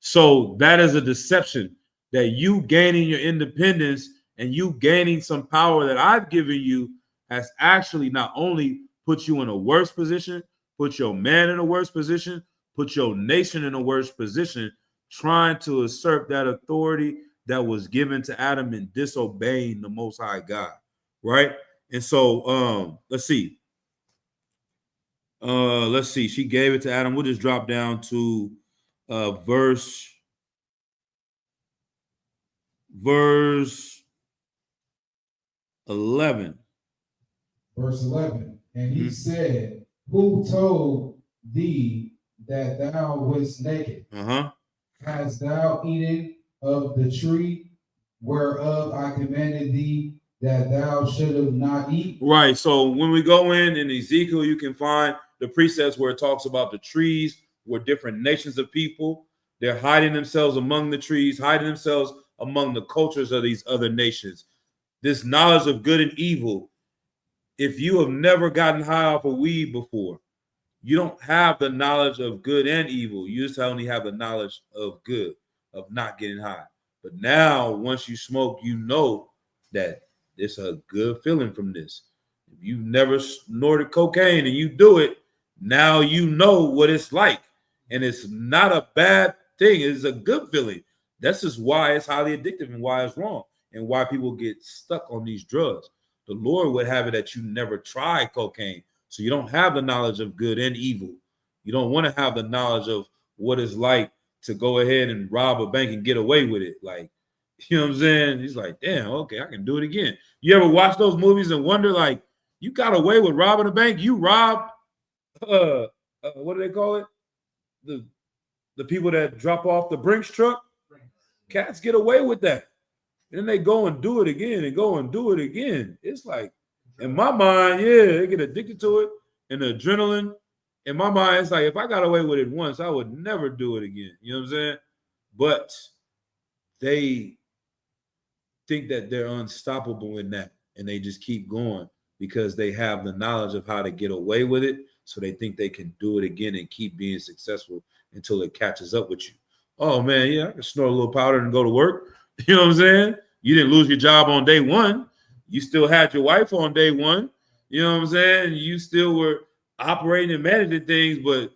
so that is a deception, that you gaining your independence and you gaining some power that I've given you has actually not only put you in a worse position, put your man in a worse position, put your nation in a worse position, trying to usurp that authority that was given to Adam and disobeying the Most High God, right? And so let's see. She gave it to Adam. We'll just drop down to verse 11. Verse 11. And he said, who told thee that thou wast naked? Hast thou eaten of the tree whereof I commanded thee that thou shouldst not eat? Right. So when we go in Ezekiel, you can find the precepts where it talks about the trees, where different nations of people, they're hiding themselves among the trees, hiding themselves among the cultures of these other nations. This knowledge of good and evil, if you have never gotten high off of weed before, you don't have the knowledge of good and evil. You just only have the knowledge of good, of not getting high. But now, once you smoke, you know that it's a good feeling from this. If you've never snorted cocaine and you do it, now you know what it's like. And it's not a bad thing. It's a good feeling. That's just why it's highly addictive and why it's wrong and why people get stuck on these drugs. The Lord would have it that you never try cocaine. So you don't have the knowledge of good and evil. You don't want to have the knowledge of what it's like to go ahead and rob a bank and get away with it. Like, you know what I'm saying? He's like, damn, okay, I can do it again. You ever watch those movies and wonder, like, you got away with robbing a bank? You robbed, what do they call it? The people that drop off the Brinks truck? Cats get away with that. And then they go and do it again and go and do it again. It's like, in my mind, yeah, they get addicted to it and the adrenaline. In my mind, it's like, if I got away with it once, I would never do it again. You know what I'm saying? But they think that they're unstoppable in that, and they just keep going because they have the knowledge of how to get away with it. So they think they can do it again and keep being successful until it catches up with you. Oh man, yeah, I can snort a little powder and go to work. You know what I'm saying? You didn't lose your job on day one. You still had your wife on day one. You know what I'm saying? You still were operating and managing things, but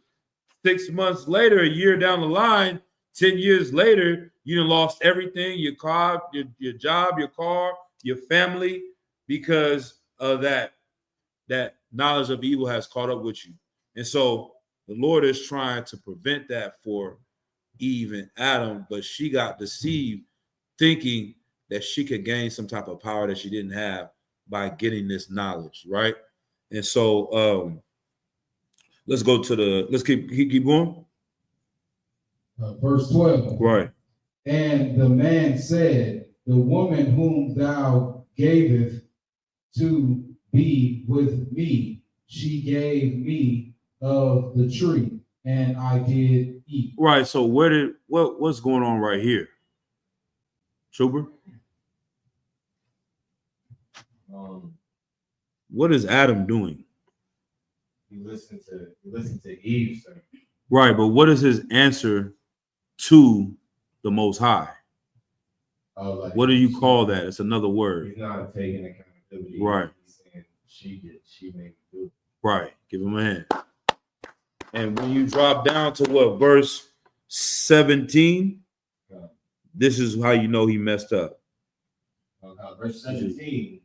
6 months later, a year down the line, 10 years later, you done lost everything, your car, your job, your car, your family, because of that knowledge of evil has caught up with you. And so the Lord is trying to prevent that for Eve and Adam, but she got deceived thinking that she could gain some type of power that she didn't have by getting this knowledge, right? And so let's go to let's keep going. Verse 12. Right. And the man said, the woman whom thou gavest to be with me, she gave me of the tree, and I did eat. Right. So what's going on right here? Trooper? What is Adam doing? You listen to Eve, sir. Right, but what is his answer to the Most High? Oh, like, What do you call that? It's another word. He's not taking accountability. Right. He's saying she made me do it. Right. Give him a hand. And when you drop down to what, verse 17, this is how you know he messed up. Verse 17.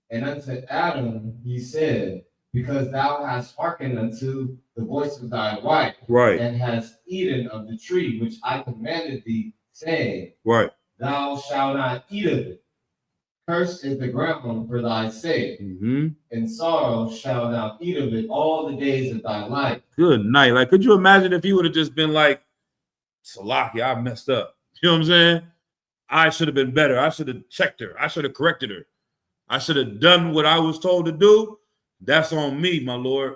And unto Adam he said, because thou hast hearkened unto the voice of thy wife, Right. and hast eaten of the tree which I commanded thee, saying, Right. thou shalt not eat of it. Cursed is the ground for thy sake. Mm-hmm. In sorrow shalt thou eat of it all the days of thy life. Good night. Like, could you imagine if he would have just been like, Salaki, I messed up. You know what I'm saying? I should have been better. I should have checked her. I should have corrected her. I should have done what I was told to do. That's on me, my Lord.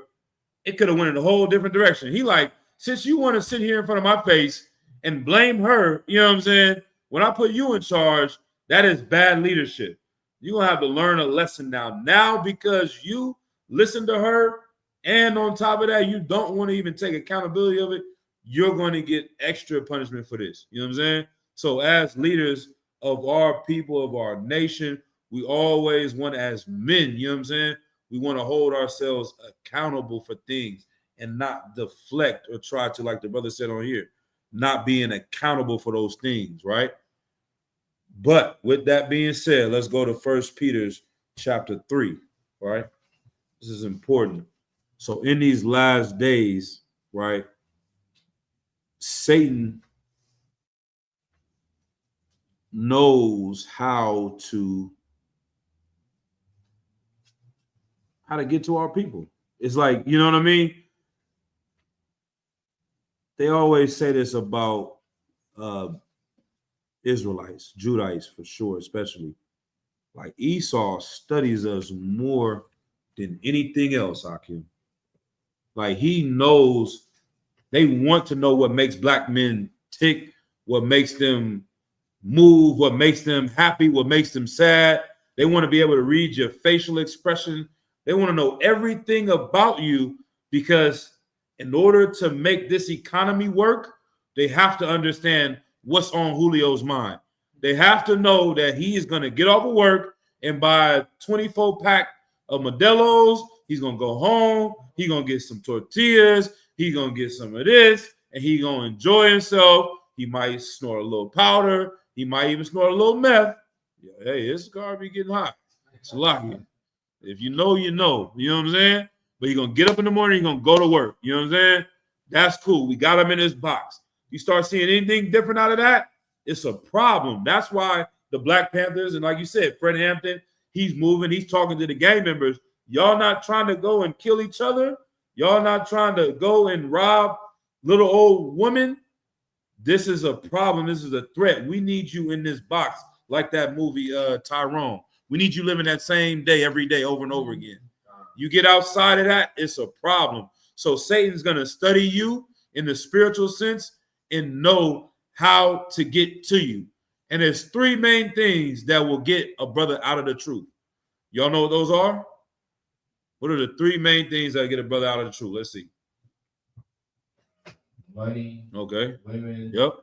It could have went in a whole different direction. He like, since you want to sit here in front of my face and blame her, you know what I'm saying? When I put you in charge, that is bad leadership. You're going to have to learn a lesson now. Now, because you listen to her, and on top of that, you don't want to even take accountability of it, you're going to get extra punishment for this. You know what I'm saying? So as leaders of our people, of our nation, we always want, as men, you know what I'm saying? We want to hold ourselves accountable for things and not deflect or try to, like the brother said on here, not being accountable for those things, right? But with that being said, let's go to 1 Peter chapter 3, right? This is important. So in these last days, right, Satan knows how to get to our people. It's like, you know what I mean? They always say this about Israelites, Judites for sure, especially. Like Esau studies us more than anything else, Akim. Like he knows, they want to know what makes black men tick, what makes them move, what makes them happy, what makes them sad. They want to be able to read your facial expression. They want to know everything about you, because in order to make this economy work, they have to understand what's on Julio's mind. They have to know that he is going to get off of work and buy a 24-pack of Modelo's. He's going to go home. He's going to get some tortillas. He's going to get some of this, and he's going to enjoy himself. He might snort a little powder. He might even snort a little meth. Hey, this car be getting hot. It's lucky. If you know, you know. You know what I'm saying? But he's going to get up in the morning. He's going to go to work. You know what I'm saying? That's cool. We got him in this box. You start seeing anything different out of that, it's a problem. That's why the Black Panthers, and like you said, Fred Hampton, he's moving. He's talking to the gang members. Y'all not trying to go and kill each other. Y'all not trying to go and rob little old women. This is a problem. This is a threat. We need you in this box, like that movie Tyrone. We need you living that same day every day over and over again. You get outside of that, it's a problem. So Satan's going to study you in the spiritual sense and know how to get to you. And there's three main things that will get a brother out of the truth. Y'all know what those are? What are the three main things that get a brother out of the truth? Let's see. Money, Okay. women, Yep.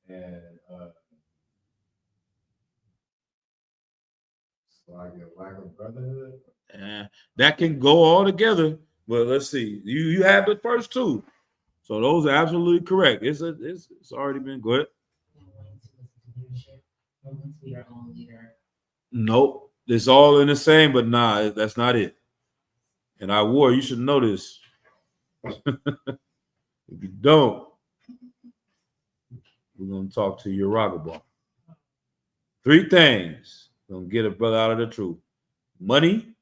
and Like a lack of brotherhood. That can go all together. But let's see. You have the first two. So those are absolutely correct. It's already been good. And willing to listen to leadership, willing to be our own leader. Nope. It's all in the same, but nah, that's not it. And you should know this. If you don't, we're gonna talk to your Ragabah. 3 things gonna get a brother out of the truth: money,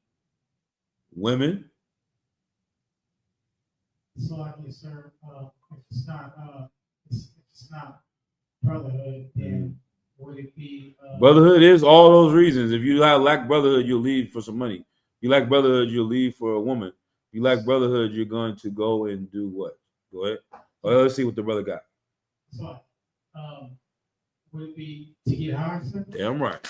women. So like you, sir, if it's not brotherhood, then would it be Brotherhood is all those reasons. If you lack brotherhood, you'll leave for some money. You lack brotherhood, you'll leave for a woman. You lack brotherhood, you're going to go and do what? Go ahead. Well, let's see what the brother got. So, would it be to get high, sir? Damn right.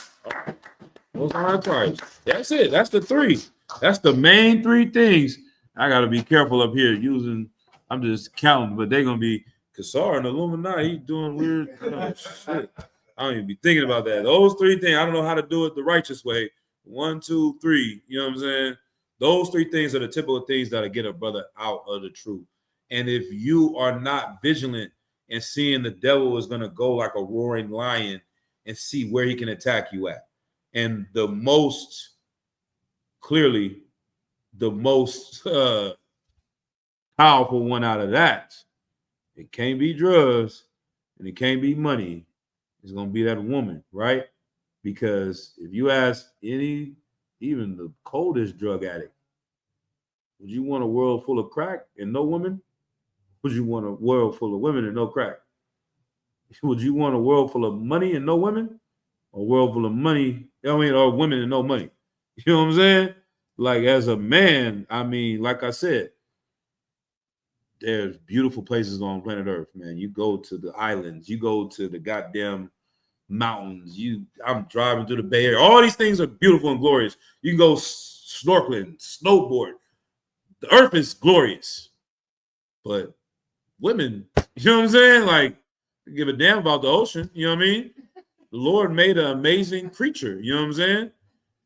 Those are Christ. That's it. That's the 3. That's the main 3 things. I gotta be careful up here using. I'm just counting, but they're gonna be Kassar and Illuminati. He doing weird shit. I don't even be thinking about that. Those 3 things. I don't know how to do it the righteous way. 1, 2, 3. You know what I'm saying? Those 3 things are the typical things that'll get a brother out of the truth. And if you are not vigilant and seeing the devil is gonna go like a roaring lion and see where he can attack you at, and the most powerful one out of that, it can't be drugs and it can't be money. It's gonna be that woman, right? Because if you ask even the coldest drug addict, would you want a world full of crack and no women? Would you want a world full of women and no crack? Would you want a world full of money and no women? Or a world full of money, or women and no money? You know what I'm saying? Like, as a man, I mean, like I said, there's beautiful places on planet Earth, man. You go to the islands, you go to the goddamn mountains. I'm driving through the Bay Area. All these things are beautiful and glorious. You can go snorkeling, snowboard. The Earth is glorious, but women, you know what I'm saying? Like, give a damn about the ocean. You know what I mean? The Lord made an amazing creature. You know what I'm saying?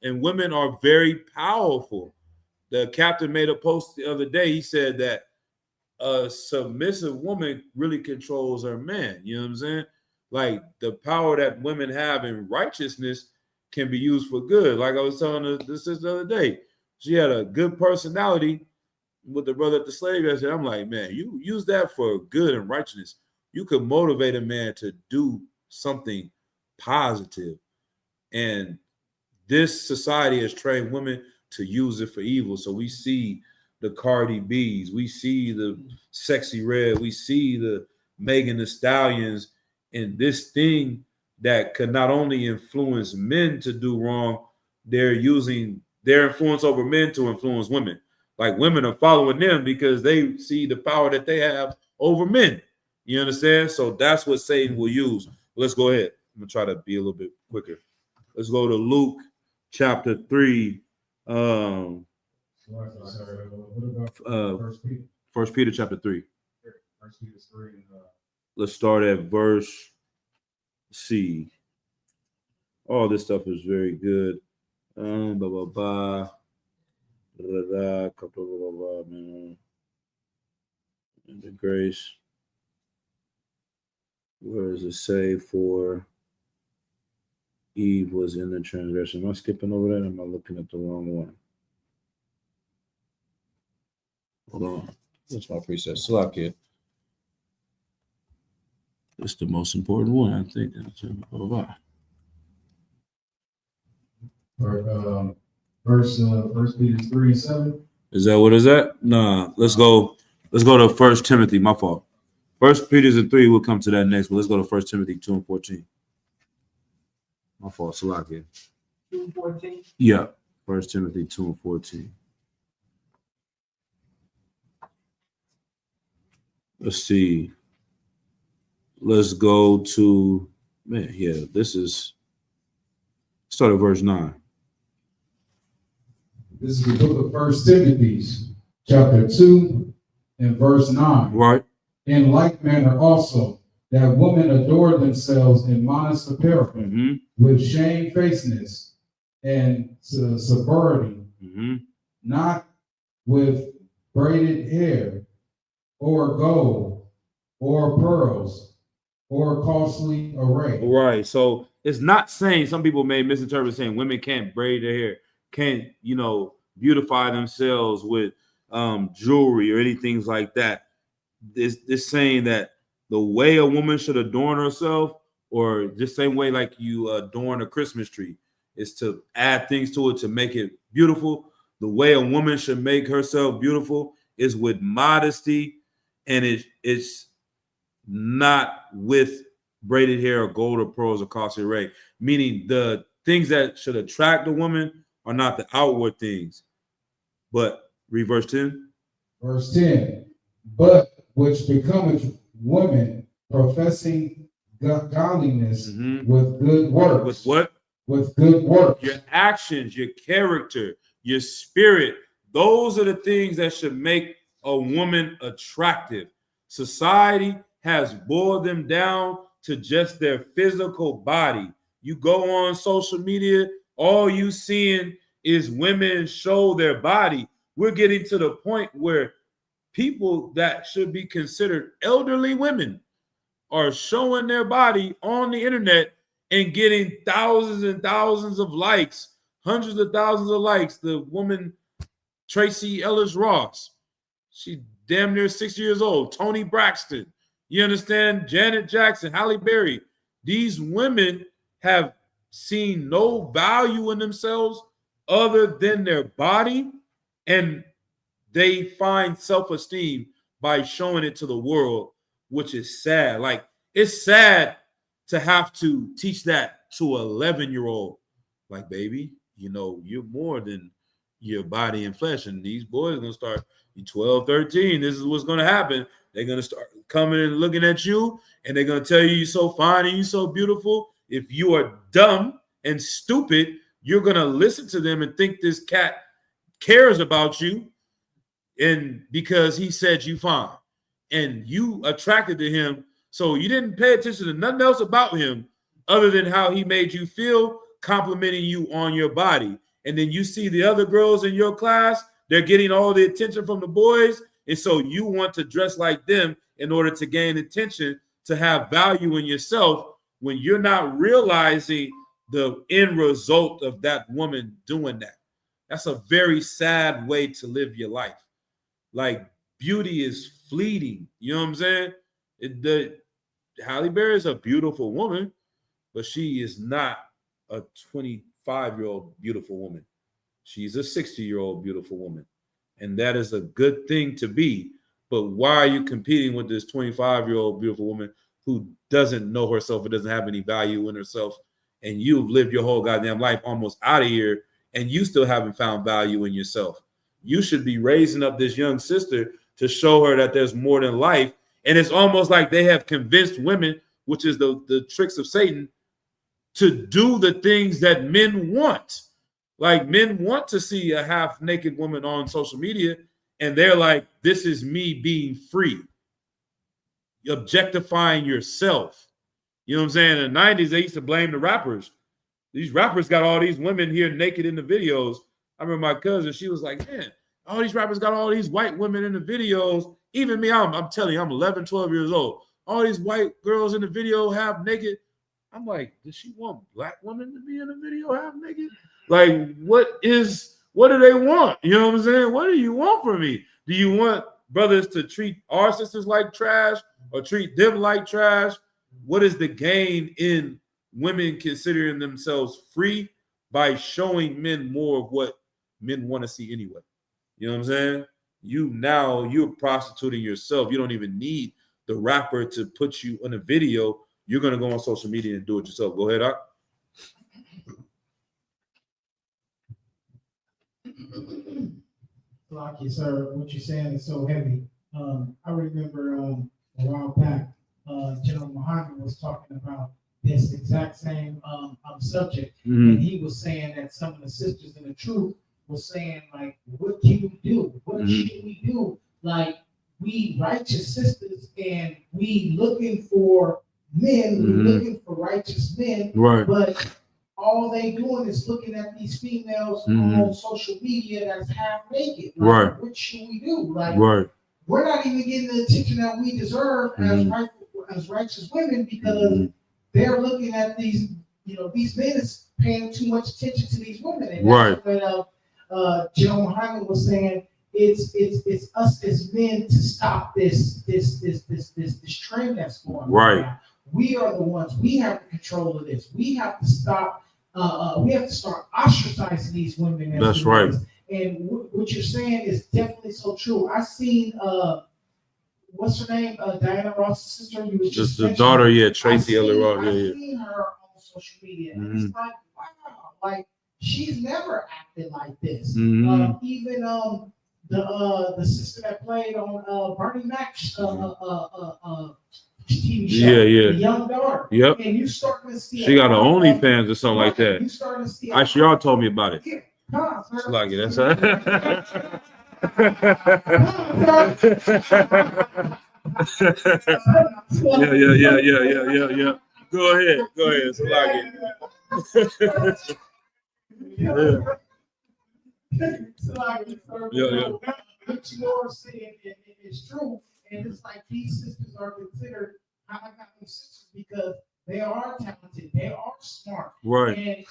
And women are very powerful. The captain made a post the other day. He said that a submissive woman really controls her man. You know what I'm saying? Like, the power that women have in righteousness can be used for good. Like I was telling the sister the other day, she had a good personality with the brother at the slave yesterday. I'm like, man, you use that for good and righteousness. You could motivate a man to do something positive. And this society has trained women to use it for evil. So we see the Cardi B's, we see the Sexy Red, we see the Megan Thee Stallions, and this thing that could not only influence men to do wrong, they're using their influence over men to influence women. Like, women are following them because they see the power that they have over men. You understand? So that's what Satan will use. Let's go ahead. I'm gonna try to be a little bit quicker. Let's go to Luke chapter 3. What about First Peter? 1 Peter chapter 3. First Peter 3. Let's start at verse C. All this stuff is very good. Man. And the grace. Where does it say for Eve was in the transgression? Am I skipping over that? Or am I looking at the wrong one? Hold on. That's my preset. Salakia. That's the most important one, I think. First Peter 3:7. Is that what is that? Nah. Let's go to 1 Timothy. My fault. 1 Peter 3. We'll come to that next, but let's go to 1 Timothy 2:14. My fault. Salakia. 2:14. Yeah. 1 Timothy 2:14. Let's see. Let's go to, man, yeah, start at verse 9. This is the book of 1 Timothy, chapter 2, and verse 9. Right. In like manner also, that women adore themselves in modest apparel, Mm-hmm. with shamefacedness, and sobriety, not with braided hair or gold or pearls or costly array. Right. So it's not saying, some people may misinterpret saying women can't braid their hair, can't, beautify themselves with jewelry or anything like that. This saying that the way a woman should adorn herself, or the same way like you adorn a Christmas tree, is to add things to it to make it beautiful. The way a woman should make herself beautiful is with modesty, and it's not with braided hair or gold or pearls or costly array. Meaning the things that should attract a woman are not the outward things. But read verse 10. Verse 10, but which becometh women professing godliness with good works. With what? With good works. Your actions, your character, your spirit. Those are the things that should make a woman attractive. Society has boiled them down to just their physical body. You go on social media, all you seeing is women show their body. We're getting to the point where people that should be considered elderly women are showing their body on the internet and getting thousands and thousands of likes, hundreds of thousands of likes. The woman, Tracy Ellis Ross, she damn near 60 years old. Toni Braxton, you understand? Janet Jackson, Halle Berry. These women have seen no value in themselves other than their body, and they find self-esteem by showing it to the world, which is sad. Like, it's sad to have to teach that to an 11-year-old. Like, baby, you're more than your body and flesh, and these boys are going to start, you 12, 13, this is what's going to happen. They're going to start coming and looking at you, and they're going to tell you you're so fine and you're so beautiful. If you are dumb and stupid, you're going to listen to them and think this cat cares about you, and because he said you fine and you attracted to him, so you didn't pay attention to nothing else about him other than how he made you feel, complimenting you on your body. And then you see the other girls in your class, they're getting all the attention from the boys, and so you want to dress like them in order to gain attention, to have value in yourself, when you're not realizing the end result of that woman doing that. That's a very sad way to live your life. Like, beauty is fleeting. You know what I'm saying? Halle Berry is a beautiful woman, but she is not a 25-year-old beautiful woman. She's a 60-year-old beautiful woman. And that is a good thing to be. But why are you competing with this 25-year-old beautiful woman who doesn't know herself or doesn't have any value in herself? And you've lived your whole goddamn life almost out of here, and you still haven't found value in yourself. You should be raising up this young sister to show her that there's more than life. And it's almost like they have convinced women, which is the tricks of Satan, to do the things that men want. Like, men want to see a half-naked woman on social media, and they're like, this is me being free. Objectifying yourself. You know what I'm saying? In the 90s, they used to blame the rappers. These rappers got all these women here naked in the videos. I remember my cousin, she was like, man, all these rappers got all these white women in the videos. Even me, I'm telling you, I'm 11, 12 years old. All these white girls in the video half naked. I'm like, does she want black women to be in the video half naked? Like, what do they want? You know what I'm saying? What do you want from me? Do you want brothers to treat our sisters like trash or treat them like trash? What is the gain in women considering themselves free by showing men more of what men want to see anyway? You know what I'm saying? You're prostituting yourself. You don't even need the rapper to put you in a video. You're going to go on social media and do it yourself. Go ahead, Doc. Lucky, sir, what you're saying is so heavy. I remember a while back, General Muhammad was talking about this exact same subject, and he was saying that some of the sisters in the truth was saying, like, what can we do? What should we do? Like, we righteous sisters, and we looking for men, we looking for righteous men, right? But all they doing is looking at these females Mhm. on social media that's half naked. Like, Right. what should we do? Like, Right. we're not even getting the attention that we deserve as righteous women because Mhm. they're looking at these, these men is paying too much attention to these women. And Right. that's what General Hyman was saying. It's us as men to stop this trend that's going on. Right. Now. We are the ones. We have control of this. We have to stop. We have to start ostracizing these women. As That's right. And what you're saying is definitely so true. I seen what's her name? Diana Ross's sister. You was Just the mentioning daughter, her. yeah, Tracy Elliott Ross. I Yeah, seen her on social media, and Mhm. it's like, wow, like she's never acted like this. Mhm. Even the sister that played on Bernie Mac's TV show, Yeah, yeah. the young daughter. Yep. And you starting to see She got her a lot of- OnlyFans or something like that. You starting to see Actually, y'all told me about it. Yeah, come on, It's sir. like it. That's yeah. Go ahead. It's like it. Yeah. What you are saying is true, and it's like these sisters are considered high value sisters because they are talented, they are smart, Right. and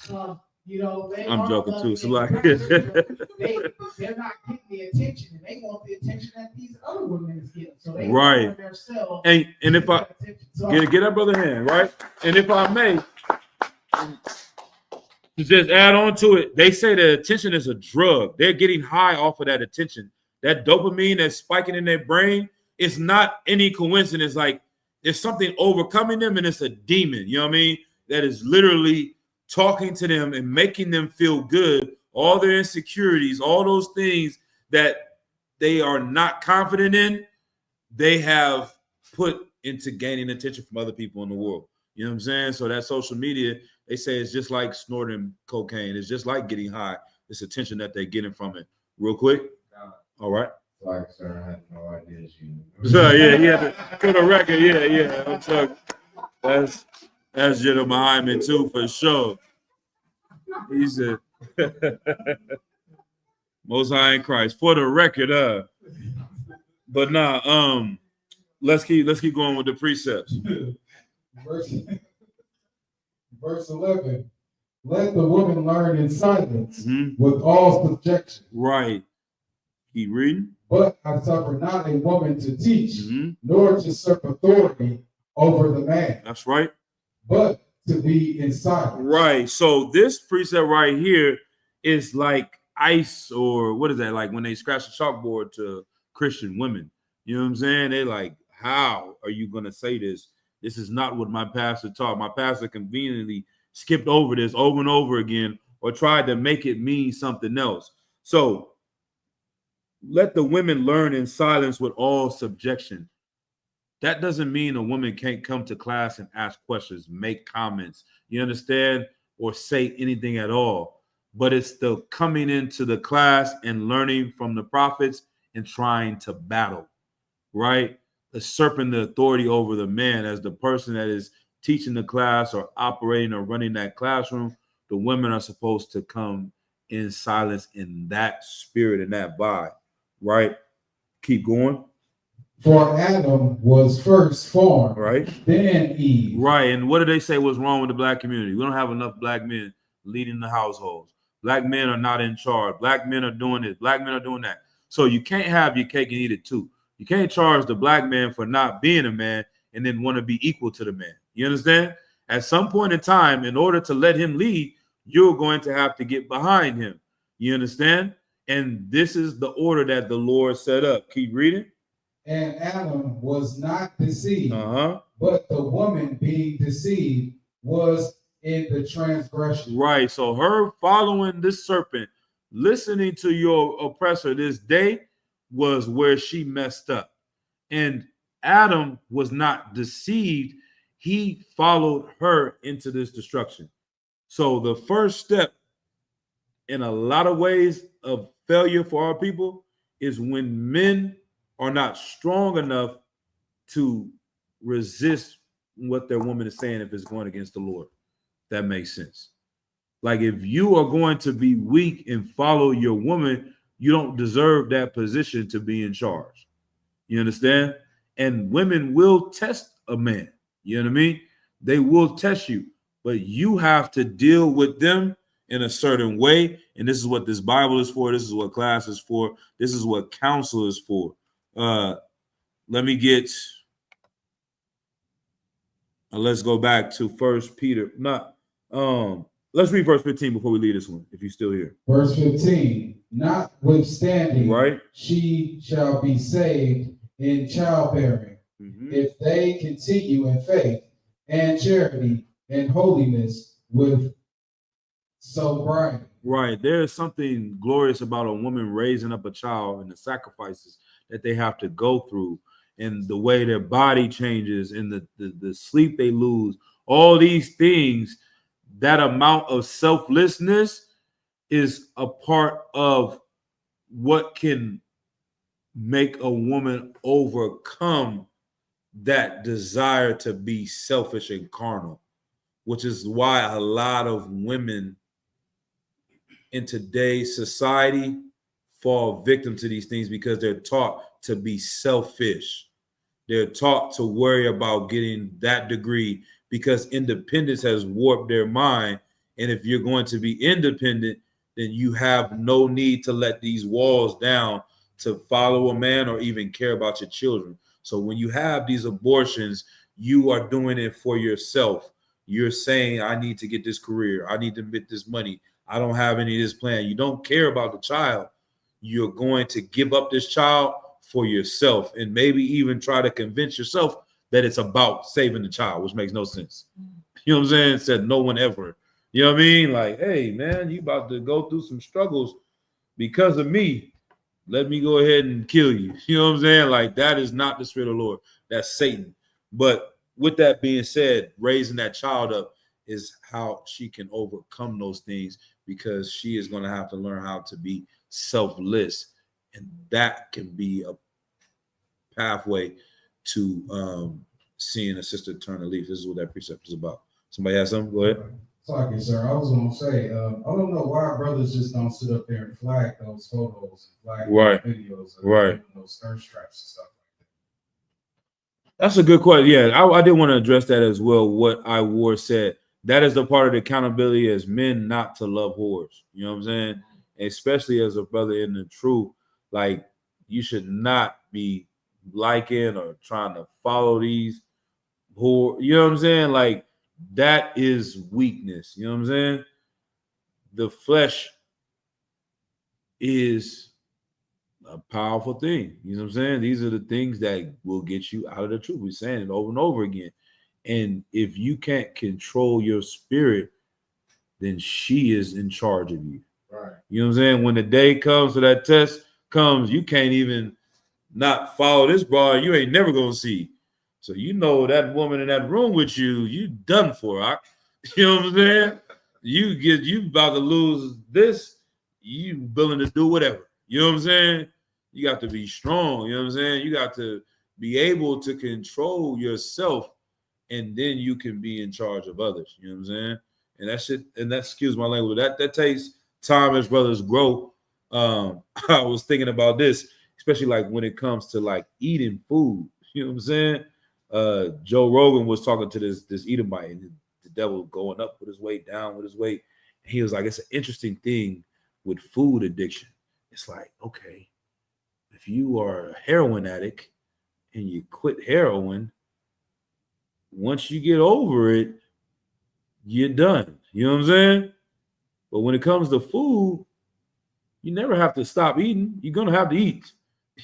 they I'm are joking too. loving So like, and they're not getting the attention, and they want the attention that these other women is getting. So they Right. want themselves. and if I So, get that brother hand, right? And if I may, to just add on to it, they say that attention is a drug. They're getting high off of that attention. That dopamine that's spiking in their brain is not any coincidence. Like there's something overcoming them, and it's a demon, you know what I mean? That is literally talking to them and making them feel good. All their insecurities, all those things that they are not confident in, they have put into gaining attention from other people in the world. You know what I'm saying? So that social media, they say it's just like snorting cocaine. It's just like getting high. This attention that they're getting from it. Real quick. All right. Like, sir, I had no idea So yeah, for the record, yeah. I'm talking. That's General Hyman too, for sure. He said, Most High in Christ. For the record, but nah, let's keep going with the precepts. Verse 11. Let the woman learn in silence Mhm. with all subjection. Right. Keep reading. But I suffer not a woman to teach, Mhm. nor to usurp authority over the man, That's right. but to be in silence. Right. So this precept right here is like ice, or what is that? Like when they scratch the chalkboard to Christian women. You know what I'm saying? They like, how are you going to say this? This is not what my pastor taught. My pastor conveniently skipped over this over and over again, or tried to make it mean something else. So let the women learn in silence with all subjection. That doesn't mean a woman can't come to class and ask questions, make comments, you understand, or say anything at all. But it's the coming into the class and learning from the prophets and trying to battle, right? Usurping the authority over the man as the person that is teaching the class or operating or running that classroom. The women are supposed to come in silence in that spirit and that vibe, right? Keep going. For Adam was first formed, Right. then Eve. Right. And what do they say was wrong with the black community? We don't have enough black men leading the households. Black men are not in charge. Black men are doing this. Black men are doing that. So you can't have your cake and eat it too. You can't charge the black man for not being a man and then want to be equal to the man. You understand? At some point in time, in order to let him lead, you're going to have to get behind him. You understand? And this is the order that the Lord set up. Keep reading. And Adam was not deceived, Uh-huh. but the woman being deceived was in the transgression. Right. So her following this serpent, listening to your oppressor this day, was where she messed up. And Adam was not deceived. He followed her into this destruction. So the first step in a lot of ways of failure for our people is when men are not strong enough to resist what their woman is saying if it's going against the Lord. That makes sense. Like if you are going to be weak and follow your woman, you don't deserve that position to be in charge. You understand? And women will test a man. You know what I mean? They will test you, but you have to deal with them in a certain way. And this is what this Bible is for. This is what class is for. This is what counsel is for. Let me get. Let's go back to First Peter. Let's read verse 15 before we leave this one. If you're still here. Verse 15, notwithstanding, Right. she shall be saved in childbearing, if they continue in faith and charity and holiness with sobriety. Right. There's something glorious about a woman raising up a child and the sacrifices that they have to go through and the way their body changes and the sleep they lose. All these things, that amount of selflessness is a part of what can make a woman overcome that desire to be selfish and carnal, which is why a lot of women in today's society fall victim to these things, because they're taught to be selfish. They're taught to worry about getting that degree because independence has warped their mind. And if you're going to be independent, then you have no need to let these walls down to follow a man or even care about your children. So when you have these abortions, you are doing it for yourself. You're saying, I need to get this career. I need to get this money. I don't have any of this plan. You don't care about the child. You're going to give up this child for yourself and maybe even try to convince yourself that it's about saving the child, which makes no sense. You know what I'm saying? Said no one ever. You know what I mean? Like, hey, man, you about to go through some struggles because of me. Let me go ahead and kill you. You know what I'm saying? Like, that is not the spirit of the Lord. That's Satan. But with that being said, raising that child up is how she can overcome those things, because she is going to have to learn how to be selfless. And that can be a pathway to seeing a sister turn a leaf. This is what that precept is about. Somebody has something? Go ahead. Sorry, sir. I was going to say, I don't know why brothers just don't sit up there and flag those photos and flag Right. those videos of Right. those thirst traps and stuff like That's a good question. Yeah, I did want to address that as well. What I wore said, that is the part of the accountability as men not to love whores. You know what I'm saying? Especially as a brother in the truth, like, you should not be liking or trying to follow these whore. You know what I'm saying? Like, that is weakness. You know what I'm saying? The flesh is a powerful thing. You know what I'm saying? These are the things that will get you out of the truth. We're saying it over and over again. And if you can't control your spirit, then she is in charge of you. that. Right. You know what I'm saying? When the day comes for that test comes, you can't even not follow this broad. You ain't never gonna see. So you know that woman in that room with you, you done for. You know what I'm saying? You about to lose this. You willing to do whatever. You know what I'm saying? You got to be strong. You know what I'm saying? You got to be able to control yourself, and then you can be in charge of others. You know what I'm saying? And that shit, and that, excuse my language, that takes time as brothers grow. I was thinking about this, especially like when it comes to like eating food. You know what I'm saying? Joe Rogan was talking to this Edomite, and the devil going up with his weight, down with his weight. And he was like, it's an interesting thing with food addiction. It's like, okay, if you are a heroin addict and you quit heroin, once you get over it, you're done. You know what I'm saying? But when it comes to food, you never have to stop eating. You're going to have to eat.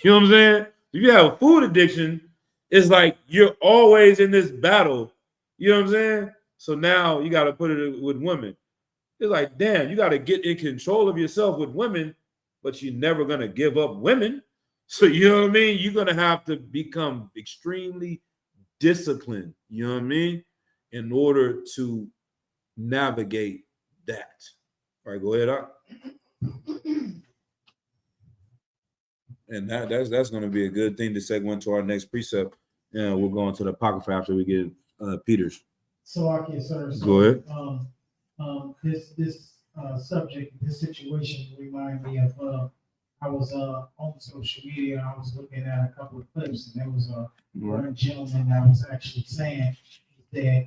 You know what I'm saying? If you have a food addiction, it's like you're always in this battle. You know what I'm saying? So now you got to put it with women. It's like, damn, you got to get in control of yourself with women, but you're never going to give up women. So, you know what I mean? You're going to have to become extremely disciplined, you know what I mean, in order to navigate that. All right, go ahead, Doc. And that's going to be a good thing to segue into our next precept. We'll go into the apocrypha after we get Peter's. So, okay, sir. So, Go ahead. this subject, this situation remind me of, I was on social media, I was looking at a couple of clips, and there was one gentleman that was actually saying that,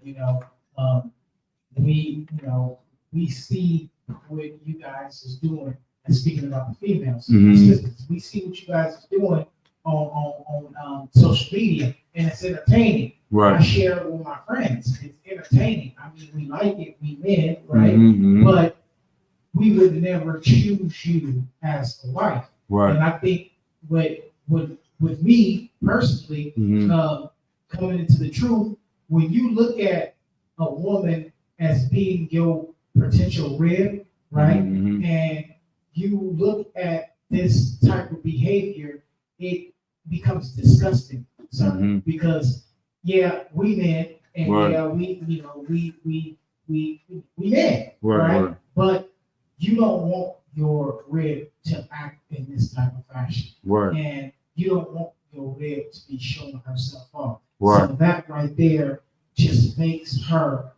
we see what you guys is doing, and speaking about the females, sisters, we see what you guys are doing on social media, and it's entertaining. I share it with my friends. It's entertaining. I mean, we like it, we men, right? But we would never choose you as a wife. Right. And I think with me personally, coming into the truth, when you look at a woman as being your potential rib, right? And you look at this type of behavior, it becomes disgusting. So because we men, and we men, right? But you don't want your rib to act in this type of fashion. And you don't want your rib to be showing herself off. So that right there just makes her,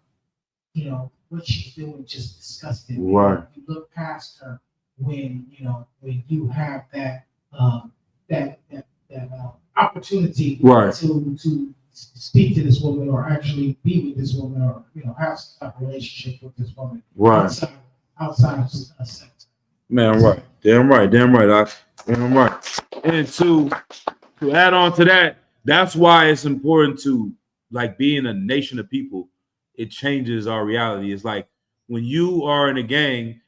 what she's doing just disgusting. You look past her when you have that opportunity to speak to this woman, or actually be with this woman, or have some type of relationship with this woman outside of sex. Man, right. Damn right, Doc. Damn right. And to add on to that, that's why it's important to, like, being a nation of people. It changes our reality. It's like when you are in a gang,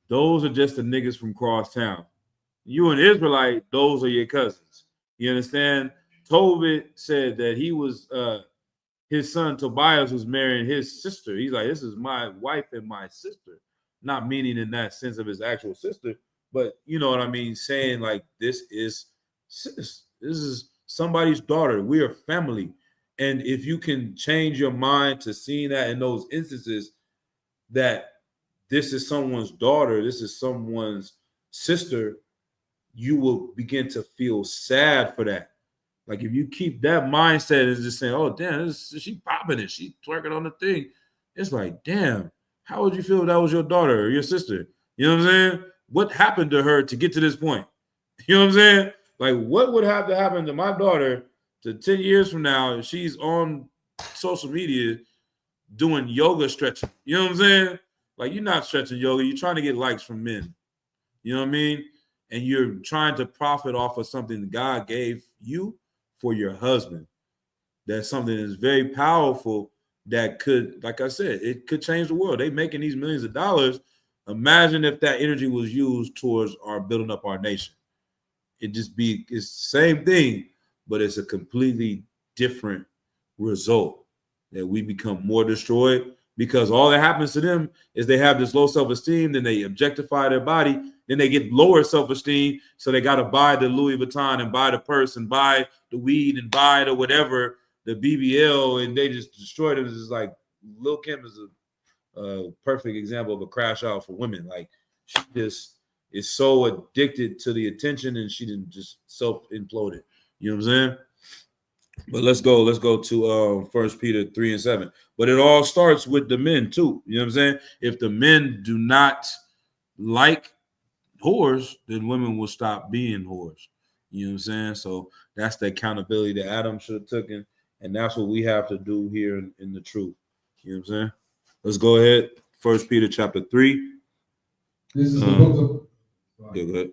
those are just the niggas from cross town. You an Israelite, those are your cousins. You understand? Tobit said that he was his son Tobias was marrying his sister. He's like, this is my wife and my sister. Not meaning in that sense of his actual sister, but you know what I mean, saying like this is somebody's daughter. We are family. And if you can change your mind to seeing that in those instances, that this is someone's daughter, this is someone's sister, you will begin to feel sad for that. Like if you keep that mindset and just saying, oh, damn, she popping it, she twerking on the thing. It's like, damn, how would you feel if that was your daughter or your sister? You know what I'm saying? What happened to her to get to this point? You know what I'm saying? Like, what would have to happen to my daughter to 10 years from now if she's on social media doing yoga stretching? You know what I'm saying? Like, you're not stretching yoga. You're trying to get likes from men. You know what I mean? And you're trying to profit off of something God gave you for your husband. That's something that's very powerful that could, like I said, it could change the world. They making these millions of dollars. Imagine if that energy was used towards our building up our nation. It's the same thing, but it's a completely different result that we become more destroyed because all that happens to them is they have this low self-esteem, then they objectify their body, then they get lower self-esteem, so they got to buy the Louis Vuitton and buy the purse and buy the weed and buy the whatever, the BBL, and they just destroy them. It's just like Lil' Kim is a perfect example of a crash out for women. Like she just is so addicted to the attention and she didn't just self-imploded. You know what I'm saying? But let's go to 1 Peter 3:7. But it all starts with the men too. You know what I'm saying? If the men do not like whores, then women will stop being whores. You know what I'm saying? So that's the accountability that Adam should have taken, and that's what we have to do here in the truth. You know what I'm saying? Let's go ahead. 1 Peter chapter 3. This is the book of. Yeah, go ahead.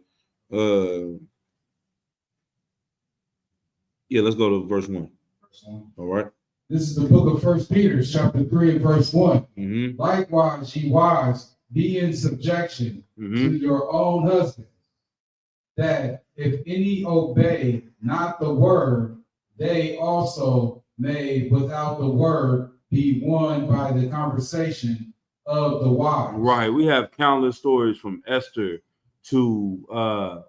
Let's go to verse 1. Verse 1. All right. This is the book of 1 Peter, chapter 3, and verse 1. Mm-hmm. Likewise, ye wives, be in subjection to your own husbands, that if any obey not the word, they also may without the word be won by the conversation of the wives. Right. We have countless stories from Esther to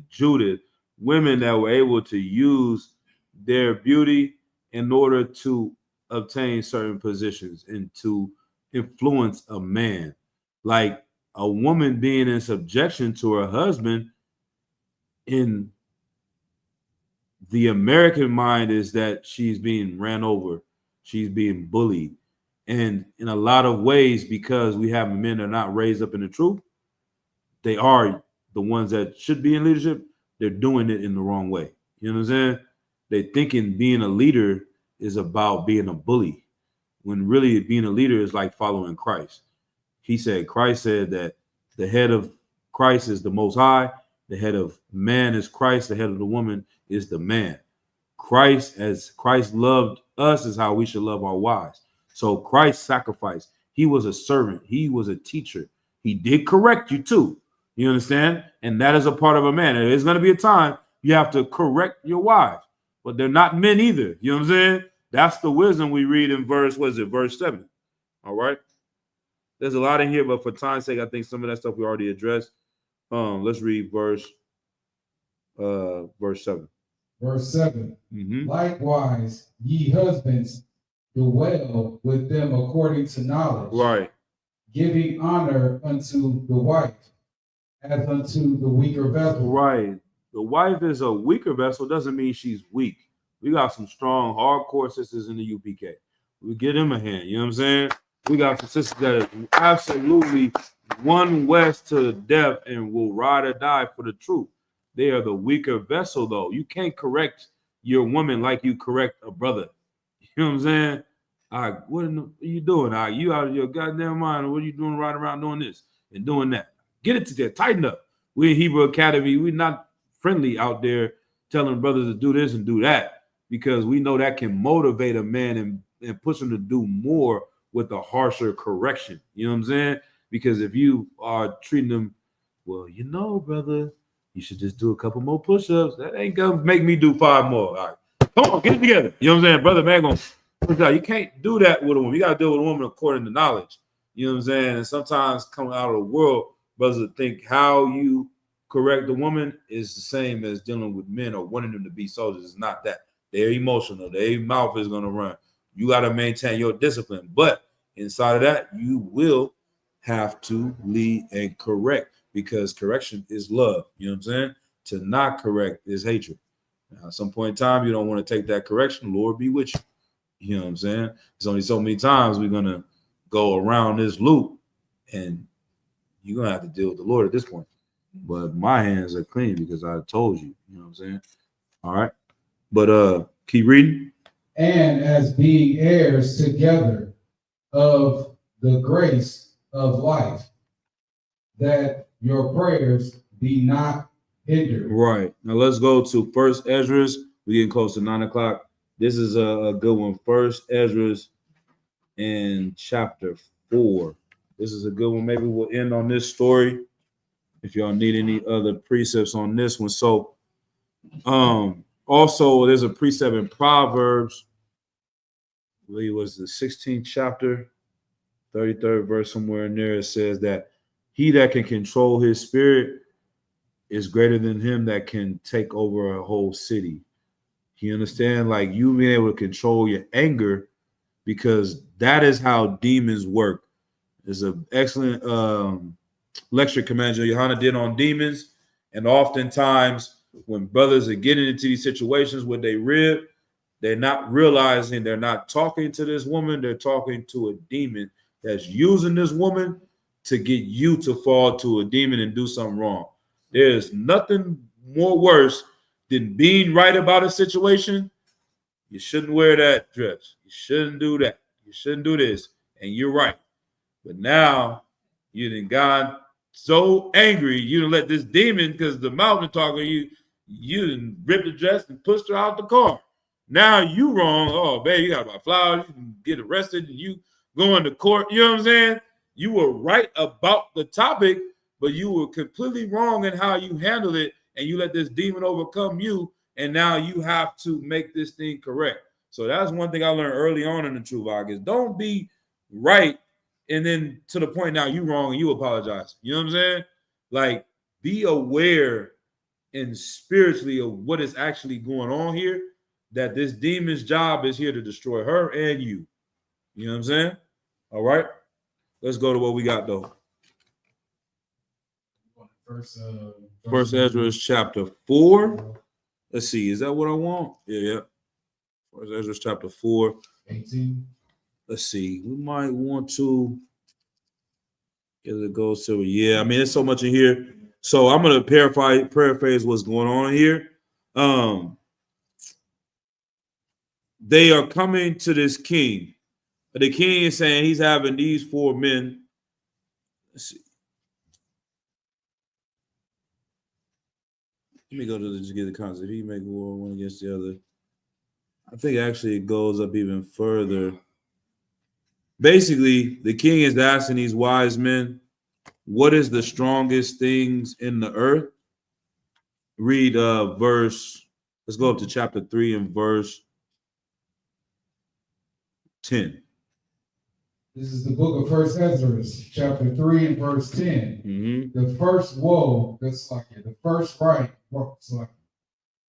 Judith, women that were able to use their beauty in order to obtain certain positions and to influence a man. Like a woman being in subjection to her husband, in the American mind, is that she's being ran over, she's being bullied. And in a lot of ways, because we have men that are not raised up in the truth, they are the ones that should be in leadership. They're doing it in the wrong way. You know what I'm saying? They thinking being a leader is about being a bully, when really being a leader is like following Christ. Christ said that the head of Christ is the Most High, the head of man is Christ, the head of the woman is the man. Christ, as Christ loved us, is how we should love our wives. So Christ sacrificed. He was a servant. He was a teacher. He did correct you too. You understand? And that is a part of a man. There's going to be a time you have to correct your wives, but they're not men either. You know what I'm saying? That's the wisdom we read in verse 7. All right. There's a lot in here, but for time's sake, I think some of that stuff we already addressed. Let's read verse 7. Verse 7. Mhm. Likewise, ye husbands, dwell with them according to knowledge, Right. giving honor unto the wife as unto the weaker vessel. Right. The wife is a weaker vessel, doesn't mean she's weak. We got some strong, hardcore sisters in the UPK. We give them a hand. You know what I'm saying? We got some sisters that are absolutely one west to death and will ride or die for the truth. They are the weaker vessel, though. You can't correct your woman like you correct a brother. You know what I'm saying? What are you doing? You out of your goddamn mind? What are you doing riding around doing this and doing that? Get it together. Tighten up. We in Hebrew Academy. We're not friendly out there telling brothers to do this and do that, because we know that can motivate a man and push him to do more with a harsher correction. You know what I'm saying? Because if you are treating them, well, you know, brother, you should just do a couple more push-ups. That ain't gonna make me do 5 more. All right, come on, get it together. You know what I'm saying? Brother, man, gonna push out. You can't do that with a woman. You gotta deal with a woman according to knowledge. You know what I'm saying? And sometimes coming out of the world, brothers think how you correct the woman is the same as dealing with men or wanting them to be soldiers. It's not that. They're emotional. Their mouth is gonna run. You got to maintain your discipline. But inside of that, you will have to lead and correct, because correction is love. You know what I'm saying? To not correct is hatred. Now, at some point in time, you don't want to take that correction. Lord be with you. You know what I'm saying? There's only so many times we're going to go around this loop, and you're going to have to deal with the Lord at this point. But my hands are clean because I told you. You know what I'm saying? All right. But keep reading. And as being heirs together of the grace of life, that your prayers be not hindered. Right. Now let's go to First Esdras. We're getting close to 9 o'clock. This is a good one. First Esdras in chapter 4. This is a good one. Maybe we'll end on this story if y'all need any other precepts on this one. So also there's a precept in Proverbs. I believe it was the 16th chapter, 33rd verse, somewhere in there. It says that he that can control his spirit is greater than him that can take over a whole city. You understand? Like, you being able to control your anger, because that is how demons work. There's an excellent lecture Commander Johanna did on demons. And oftentimes when brothers are getting into these situations where they rib, they're not realizing they're not talking to this woman. They're talking to a demon that's using this woman to get you to fall to a demon and do something wrong. There's nothing more worse than being right about a situation. You shouldn't wear that dress. You shouldn't do that. You shouldn't do this. And you're right. But now you done got so angry, you done let this demon, because the mountain talking, you done ripped the dress and pushed her out the car. Now you wrong. Oh, babe, you got to buy flowers. You can get arrested and you going to court. You know what I'm saying? You were right about the topic, but you were completely wrong in how you handled it, and you let this demon overcome you, and now you have to make this thing correct. So that's one thing I learned early on in the True Vlog is don't be right and then to the point now you wrong and you apologize. You know what I'm saying? Like, be aware and spiritually of what is actually going on here, that this demon's job is here to destroy her and you. You know what I'm saying? All right. Let's go to what we got though. First Esdras chapter 4. Let's see. Is that what I want? Yeah. First Esdras chapter 4. 18. let's see. We might want to get it gold, silver. Yeah, I mean, there's so much in here. So I'm gonna paraphrase what's going on here. They are coming to this king. The king is saying he's having these 4 men. Let's see. Let me go to just get the concept. He make war one against the other. I think actually it goes up even further. Basically, the king is asking these wise men, what is the strongest things in the earth? Read verse, let's go up to chapter 3 and verse 10. This is the book of First Ezra, chapter 3 and verse 10. Mm-hmm. The first woe, that's like it. The first right,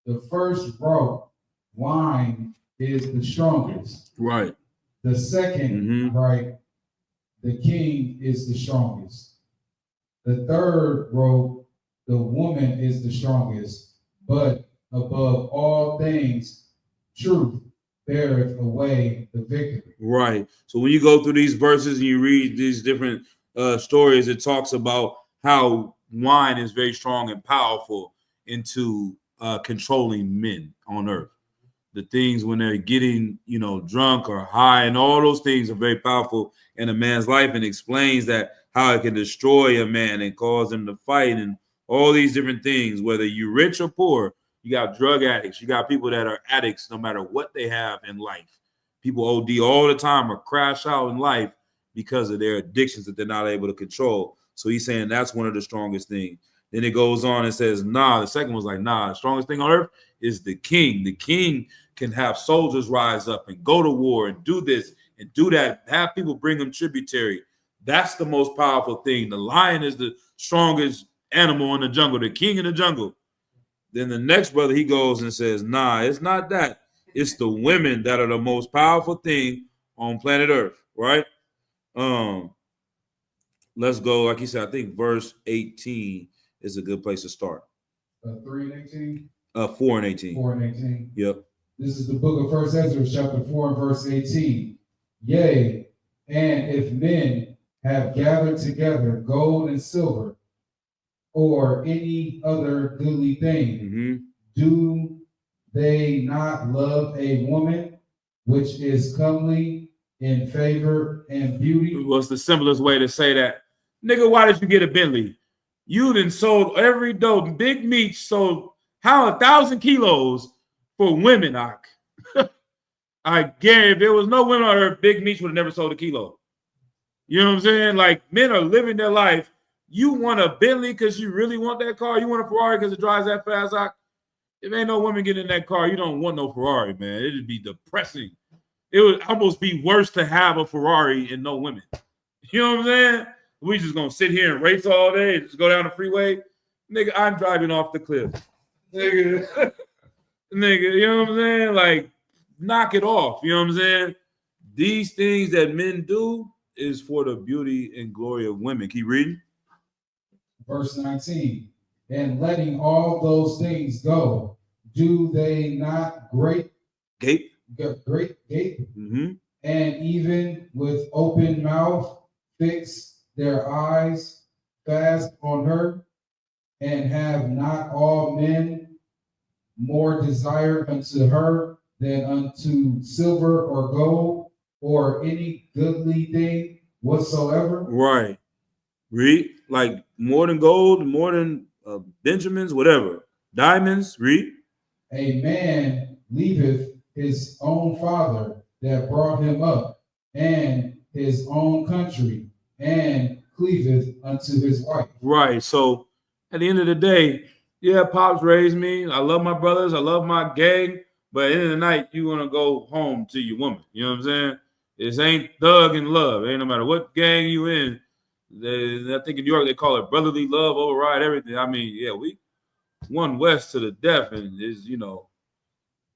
the first row wine is the strongest. Right. The second right, the king is the strongest. The third row, the woman is the strongest. But above all things, truth beareth away the victory. Right. So when you go through these verses and you read these different stories, it talks about how wine is very strong and powerful into controlling men on earth. The things when they're getting, drunk or high, and all those things are very powerful in a man's life, and explains that how it can destroy a man and cause him to fight and all these different things, whether you're rich or poor. You got drug addicts. You got people that are addicts no matter what they have in life. People OD all the time or crash out in life because of their addictions that they're not able to control. So he's saying that's one of the strongest things. Then it goes on and says, the second one's like, the strongest thing on earth is the king. The king can have soldiers rise up and go to war and do this and do that, have people bring them tributary. That's the most powerful thing. The lion is the strongest animal in the jungle, the king in the jungle. Then the next brother, he goes and says, it's not that. It's the women that are the most powerful thing on planet Earth, right? Let's go, like you said, I think verse 18 is a good place to start. 3 and 18? 4 and 18. 4 and 18. Yep. This is the book of First Ezra, chapter 4 and verse 18. Yea, and if men have gathered together gold and silver, or any other goodly thing, do they not love a woman which is comely in favor and beauty? What's the simplest way to say that? Nigga, why did you get a Bentley? You done sold every dough. Big Meat sold 1,000 kilos for women. I guarantee if there was no women on earth, Big Meat would have never sold a kilo. You know what I'm saying? Like, men are living their life. You want a Bentley because you really want that car. You want a Ferrari because it drives that fast. If ain't no women getting in that car, you don't want no Ferrari, man. It'd be depressing. It would almost be worse to have a Ferrari and no women. You know what I'm saying? We just gonna sit here and race all day, just go down the freeway. Nigga, I'm driving off the cliff. Nigga, you know what I'm saying? Like, knock it off. You know what I'm saying? These things that men do is for the beauty and glory of women. Keep reading. Verse 19, and letting all those things go, do they not great gape? And even with open mouth fix their eyes fast on her, and have not all men more desire unto her than unto silver or gold or any goodly thing whatsoever? Right. Read. Like more than gold, more than Benjamins, whatever. Diamonds. Read. A man leaveth his own father that brought him up, and his own country, and cleaveth unto his wife. Right. So at the end of the day, yeah, Pops raised me. I love my brothers. I love my gang. But at the end of the night, you want to go home to your woman. You know what I'm saying? This ain't thug and love. Ain't no matter what gang you in. I think in New York they call it brotherly love override everything. I mean, yeah, we one West to the death, and is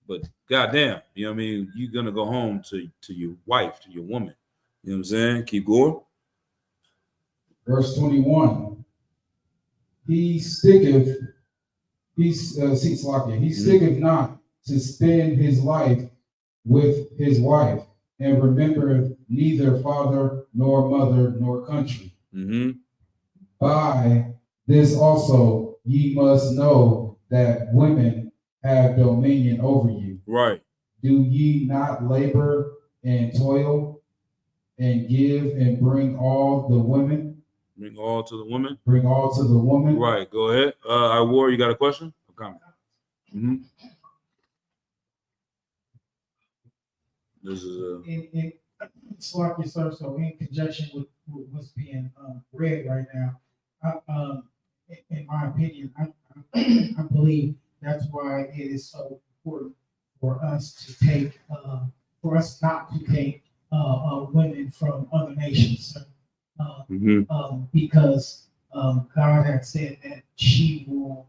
but goddamn, you know what I mean? You're gonna go home to your wife, to your woman. You know what I'm saying? Keep going. Verse 21. He sticketh not to spend his life with his wife, and remembereth neither father nor mother nor country. Mm-hmm. By this also ye must know that women have dominion over you. Right. Do ye not labor and toil and give and bring all the women? Bring all to the woman. Bring all to the woman? Right. Go ahead. I War, you got a question? A comment? Mm-hmm. This is Slocky, sir, so in conjunction with what's being read right now, in my opinion, I believe that's why it is so important for us to take, for us not to take women from other nations, sir. Because God had said that she will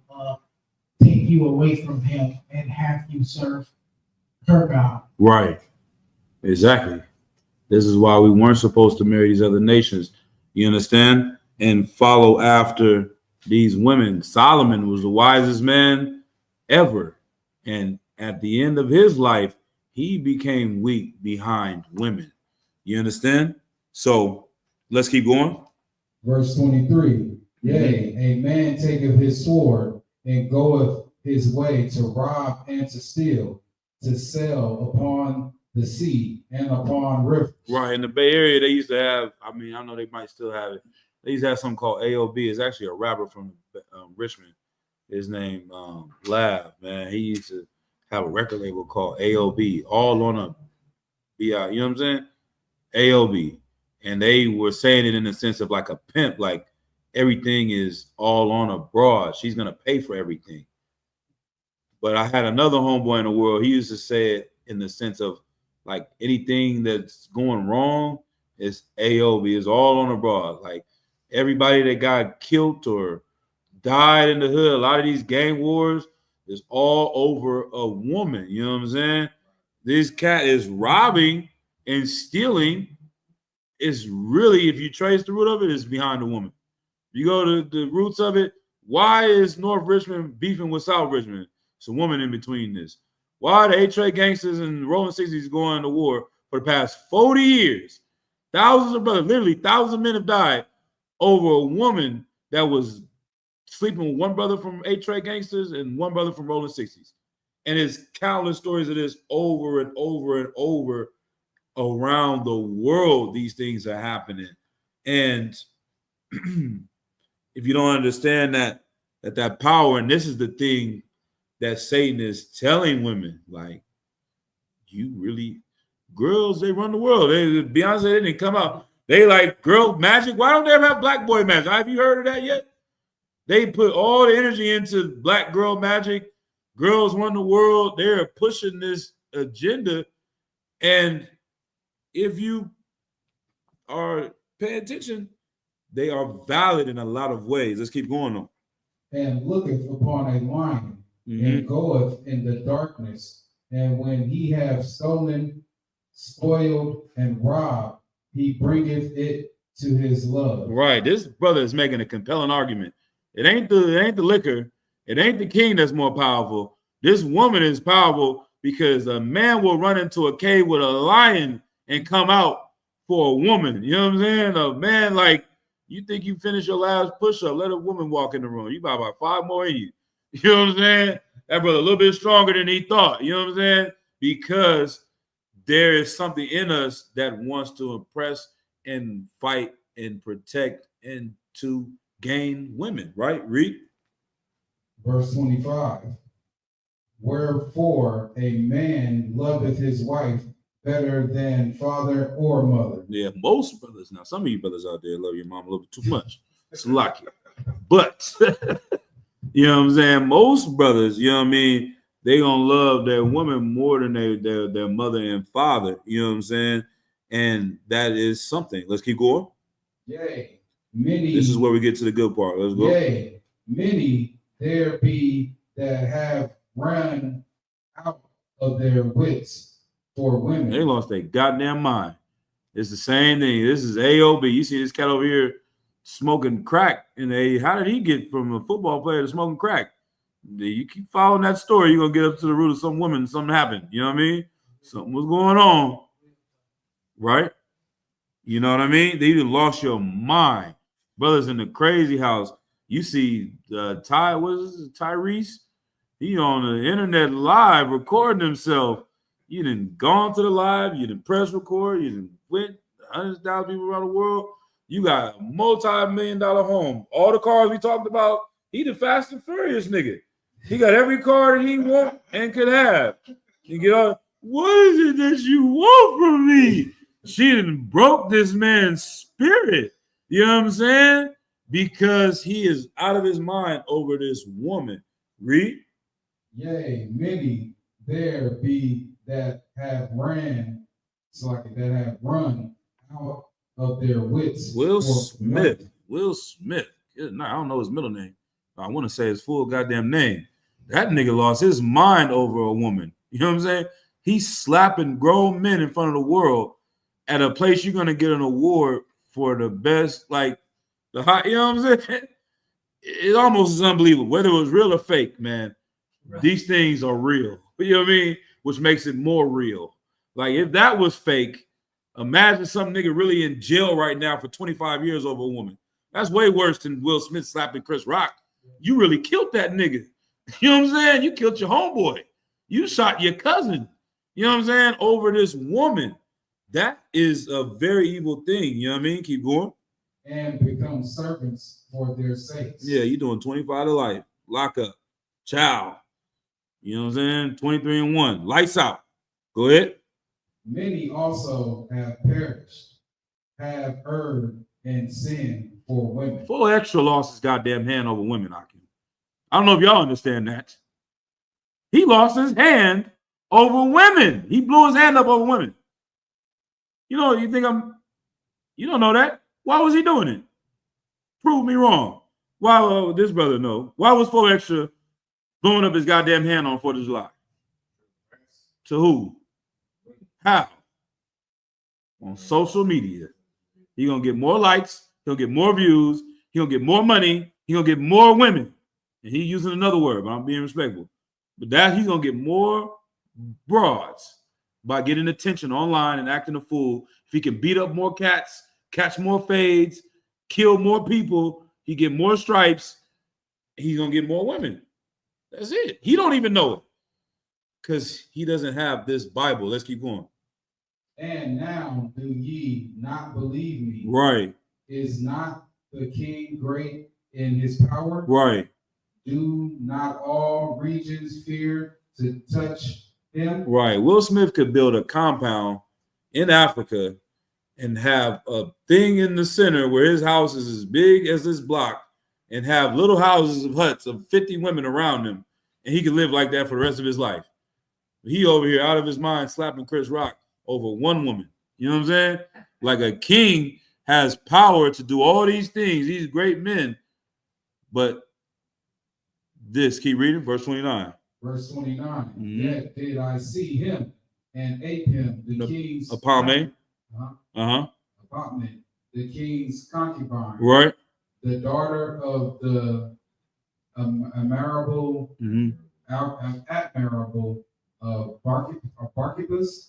take you away from him and have you serve her God. right. Exactly. This is why we weren't supposed to marry these other nations. You understand? And follow after these women. Solomon was the wisest man ever. And at the end of his life, he became weak behind women. You understand? So let's keep going. Verse 23. Yea, a man taketh his sword and goeth his way to rob and to steal, to sell upon the sea and upon rivers. Right. In the Bay Area, they used to have, I mean, I know they might still have it. They used to have something called AOB. It's actually a rapper from Richmond. His name, Lav, man. He used to have a record label called AOB, all on a BI, you know what I'm saying? AOB. And they were saying it in the sense of like a pimp, like everything is all on a broad. She's going to pay for everything. But I had another homeboy in the world. He used to say it in the sense of like anything that's going wrong is AOB, is all on a broad. Like everybody that got killed or died in the hood, a lot of these gang wars is all over a woman. You know what I'm saying? This cat is robbing and stealing. Is really, if you trace the root of it, is behind the woman. You go to the roots of it. Why is North Richmond beefing with South Richmond? It's a woman in between this. Why are the A-Trade gangsters and Rolling 60s going to war for the past 40 years? Thousands of brothers, literally thousands of men have died over a woman that was sleeping with one brother from A-Trade gangsters and one brother from Rolling 60s. And there's countless stories of this over and over and over around the world. These things are happening. And if you don't understand that power, and this is the thing that Satan is telling women, like, you really, girls, they run the world. Beyonce, they didn't come out. They like girl magic. Why don't they ever have black boy magic? Have you heard of that yet? They put all the energy into black girl magic. Girls run the world. They're pushing this agenda. And if you are paying attention, they are valid in a lot of ways. Let's keep going on. And looketh upon a lion, and goeth in the darkness, and when he have stolen, spoiled, and robbed, he bringeth it to his love. Right. This brother is making a compelling argument. It ain't the liquor. It ain't the king that's more powerful. This woman is powerful because a man will run into a cave with a lion and come out for a woman. You know what I'm saying? A man, like, you think you finish your last push-up, let a woman walk in the room. You got about 5 more in you. You know what I'm saying? That brother a little bit stronger than he thought. You know what I'm saying? Because there is something in us that wants to impress and fight and protect and to gain women, right? Read. Verse 25. Wherefore a man loveth his wife better than father or mother. Yeah, most brothers. Now, some of you brothers out there love your mom a little bit too much. It's lucky. But, you know what I'm saying? Most brothers, you know what I mean? They gonna love their woman more than their mother and father. You know what I'm saying? And that is something. Let's keep going. Yea, many. This is where we get to the good part. Let's go. Yea, many there be that have run out of their wits for women. They lost their goddamn mind. It's the same thing. This is AOB. You see this cat over here smoking crack. And how did he get from a football player to smoking crack? You keep following that story, you're going to get up to the root of some woman. Something happened. You know what I mean? Something was going on. Right? You know what I mean? They either lost your mind. Brothers in the crazy house. You see Tyrese? He on the internet live recording himself. You done gone to the live, you done press record, you done went 100,000 people around the world. You got a multi-million-dollar home. All the cars we talked about, he the Fast and Furious nigga. He got every car that he want and could have. You get all, what is it that you want from me? She done broke this man's spirit. You know what I'm saying? Because he is out of his mind over this woman. Read. Yea, many there be that have ran, that have run out of their wits. Will for Smith. nothing. Will Smith. No, I don't know his middle name. I want to say his full goddamn name. That nigga lost his mind over a woman. You know what I'm saying? He's slapping grown men in front of the world at a place you're gonna get an award for the best, like the hot. You know what I'm saying? It almost is unbelievable. Whether it was real or fake, man. Right. These things are real. You know what I mean? Which makes it more real. Like if that was fake, imagine some nigga really in jail right now for 25 years over a woman. That's way worse than Will Smith slapping Chris Rock. You really killed that nigga. You know what I'm saying? You killed your homeboy. You shot your cousin. You know what I'm saying? Over this woman. That is a very evil thing. You know what I mean? Keep going. And become servants for their sakes. Yeah, you're doing 25 to life. Lock up. Ciao. You know what I'm saying? 23 and 1. Lights out. Go ahead. Many also have perished, have erred and sinned for women. Full extra lost his goddamn hand over women, Akim. I don't know if y'all understand that. He lost his hand over women. He blew his hand up over women. You know, you don't know that? Why was he doing it? Prove me wrong. Why this brother know? Why was Full Extra blowing up his goddamn hand on 4th of July? To who? How? On social media. He's gonna get more likes, he'll get more views, he'll get more money, he'll get more women. And he's using another word, but I'm being respectful. But that he's gonna get more broads by getting attention online and acting a fool. If he can beat up more cats, catch more fades, kill more people, he get more stripes, he's gonna get more women. That's it. He don't even know it because he doesn't have this Bible. Let's keep going. And now do ye not believe me? Right, Is not the king great in his power? right, Do not all regions fear to touch him? right. Will Smith could build a compound in Africa and have a thing in the center where his house is as big as this block and have little houses of huts of 50 women around him, and he could live like that for the rest of his life. He over here out of his mind slapping Chris Rock over one woman. You know what I'm saying? Like a king has power to do all these things, these great men. But this, keep reading, verse 29. Verse 29. Mhm. Yet did I see him and ate him, the king's Apame. uh-huh, apartment, the king's concubine, Right. the daughter of the admirable admirable Barkibus,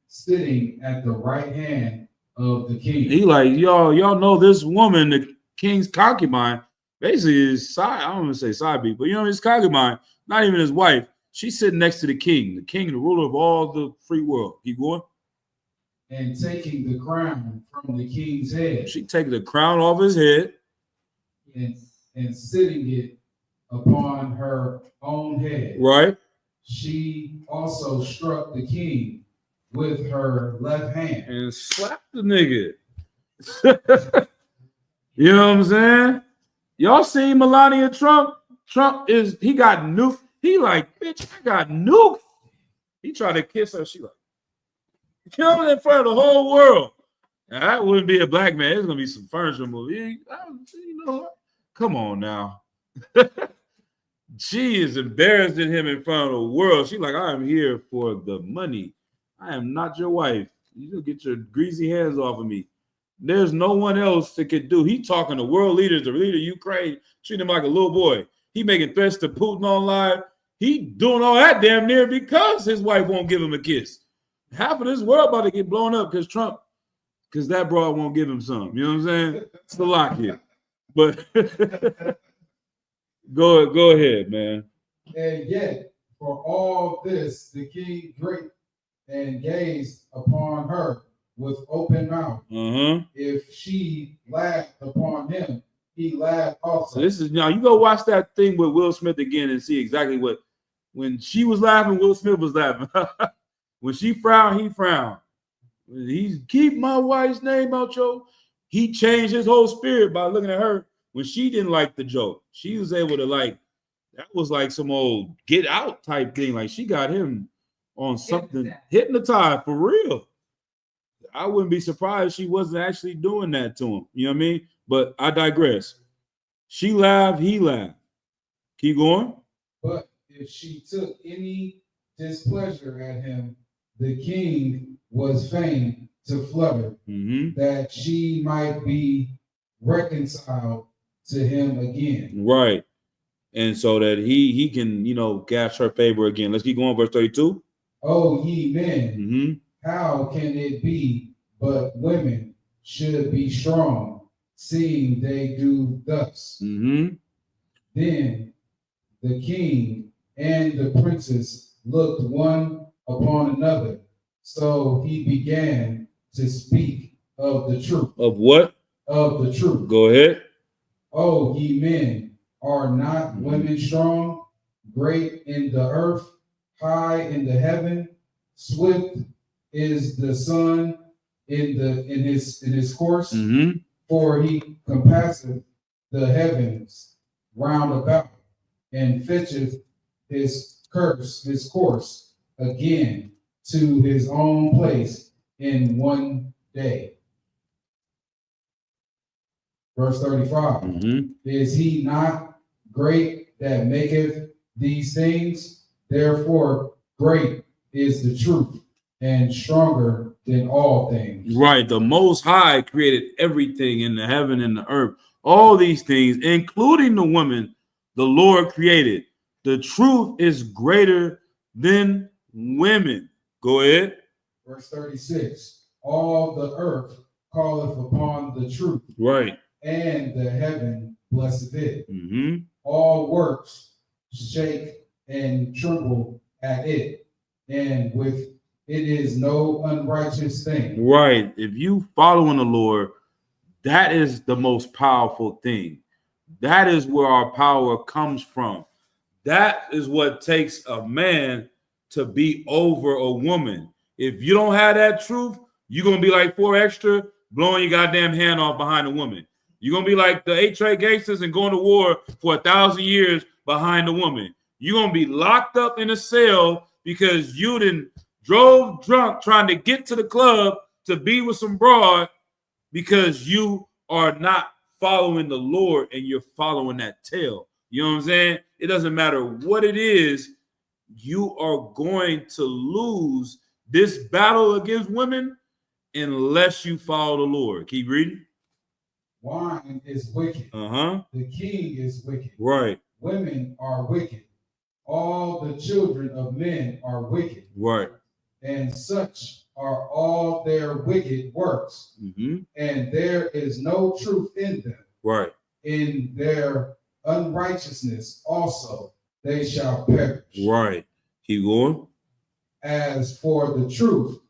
sitting at the right hand of the king. He like, y'all know this woman, the king's concubine, basically his side, I don't want to say side beat, but you know, his concubine, not even his wife, she's sitting next to the king, the ruler of all the free world. Keep going. And taking the crown from the king's head. She taking the crown off his head. And sitting it upon her own head. Right. She also struck the king with her left hand. And slapped the nigga. You know what I'm saying? Y'all seen Melania Trump? He got nuked. He like, bitch, I got nuked. He tried to kiss her. She like, killing in front of the whole world. Now, that wouldn't be a black man. It's gonna be some furniture movie. You know, come on now. She is embarrassing him in front of the world. She's like, I am here for the money. I am not your wife. You get your greasy hands off of me. There's no one else that could do. He talking to world leaders, the leader of Ukraine, treating him like a little boy. He making threats to Putin on live. He doing all that damn near because his wife won't give him a kiss. Half of this world about to get blown up because because that broad won't give him some. You know what I'm saying? It's the lock here. But go ahead, man. And yet, for all this, the king drank and gazed upon her with open mouth. If she laughed upon him, he laughed also. So this is now you go watch that thing with Will Smith again and see exactly what when she was laughing, Will Smith was laughing. When she frowned, he frowned. When he keep my wife's name out, Joe. He changed his whole spirit by looking at her when she didn't like the joke. She was able to like that was like some old get out type thing. Like she got him on something hypnotized for real. I wouldn't be surprised if she wasn't actually doing that to him. You know what I mean? But I digress. She laughed, he laughed. Keep going. But if she took any displeasure at him, the king was fain to flutter, that she might be reconciled to him again. Right. And so that he can, gash her favor again. Let's keep going, verse 32. Oh, ye men, how can it be but women should be strong, seeing they do thus? Then the king and the princess looked one upon another. So he began to speak of the truth. Of what? Of the truth. Go ahead. Oh, ye men, are not women strong, great in the earth, high in the heaven? Swift is the sun in his course, for he compasseth the heavens round about, and fetcheth his course again to his own place in one day. Verse 35. Is he not great that maketh these things? Therefore, great is the truth and stronger than all things. Right. The Most High created everything in the heaven and the earth. All these things, including the woman, the Lord created. The truth is greater than women. Go ahead. Verse 36. All the earth calleth upon the truth. Right. And the heaven blesseth it. All works shake and tremble at it, and with it is no unrighteous thing. Right. If you following the Lord, that is the most powerful thing. That is where our power comes from. That is what takes a man to be over a woman. If you don't have that truth, you're going to be like 4 Extra blowing your goddamn hand off behind a woman. You're going to be like the 8-Tray gangsters and going to war for 1,000 years behind a woman. You're going to be locked up in a cell because you done drove drunk trying to get to the club to be with some broad because you are not following the Lord and you're following that tail. You know what I'm saying? It doesn't matter what it is. You are going to lose this battle against women unless you follow the Lord. Keep reading. Wine is wicked. The king is wicked. Right. Women are wicked. All the children of men are wicked. Right. And such are all their wicked works. And there is no truth in them. Right. In their unrighteousness also they shall perish. Right. Keep going. As for the truth,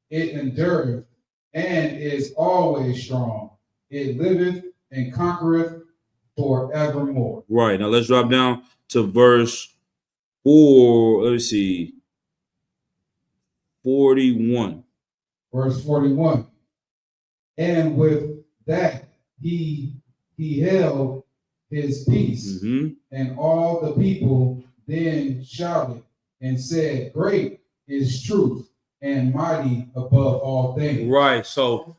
it endureth and is always strong. It liveth and conquereth forevermore. Right. Now let's drop down to verse 4. Let's see. 41. Verse 41. And with that he held his peace, and all the people then shouted and said, great is truth and mighty above all things. Right. So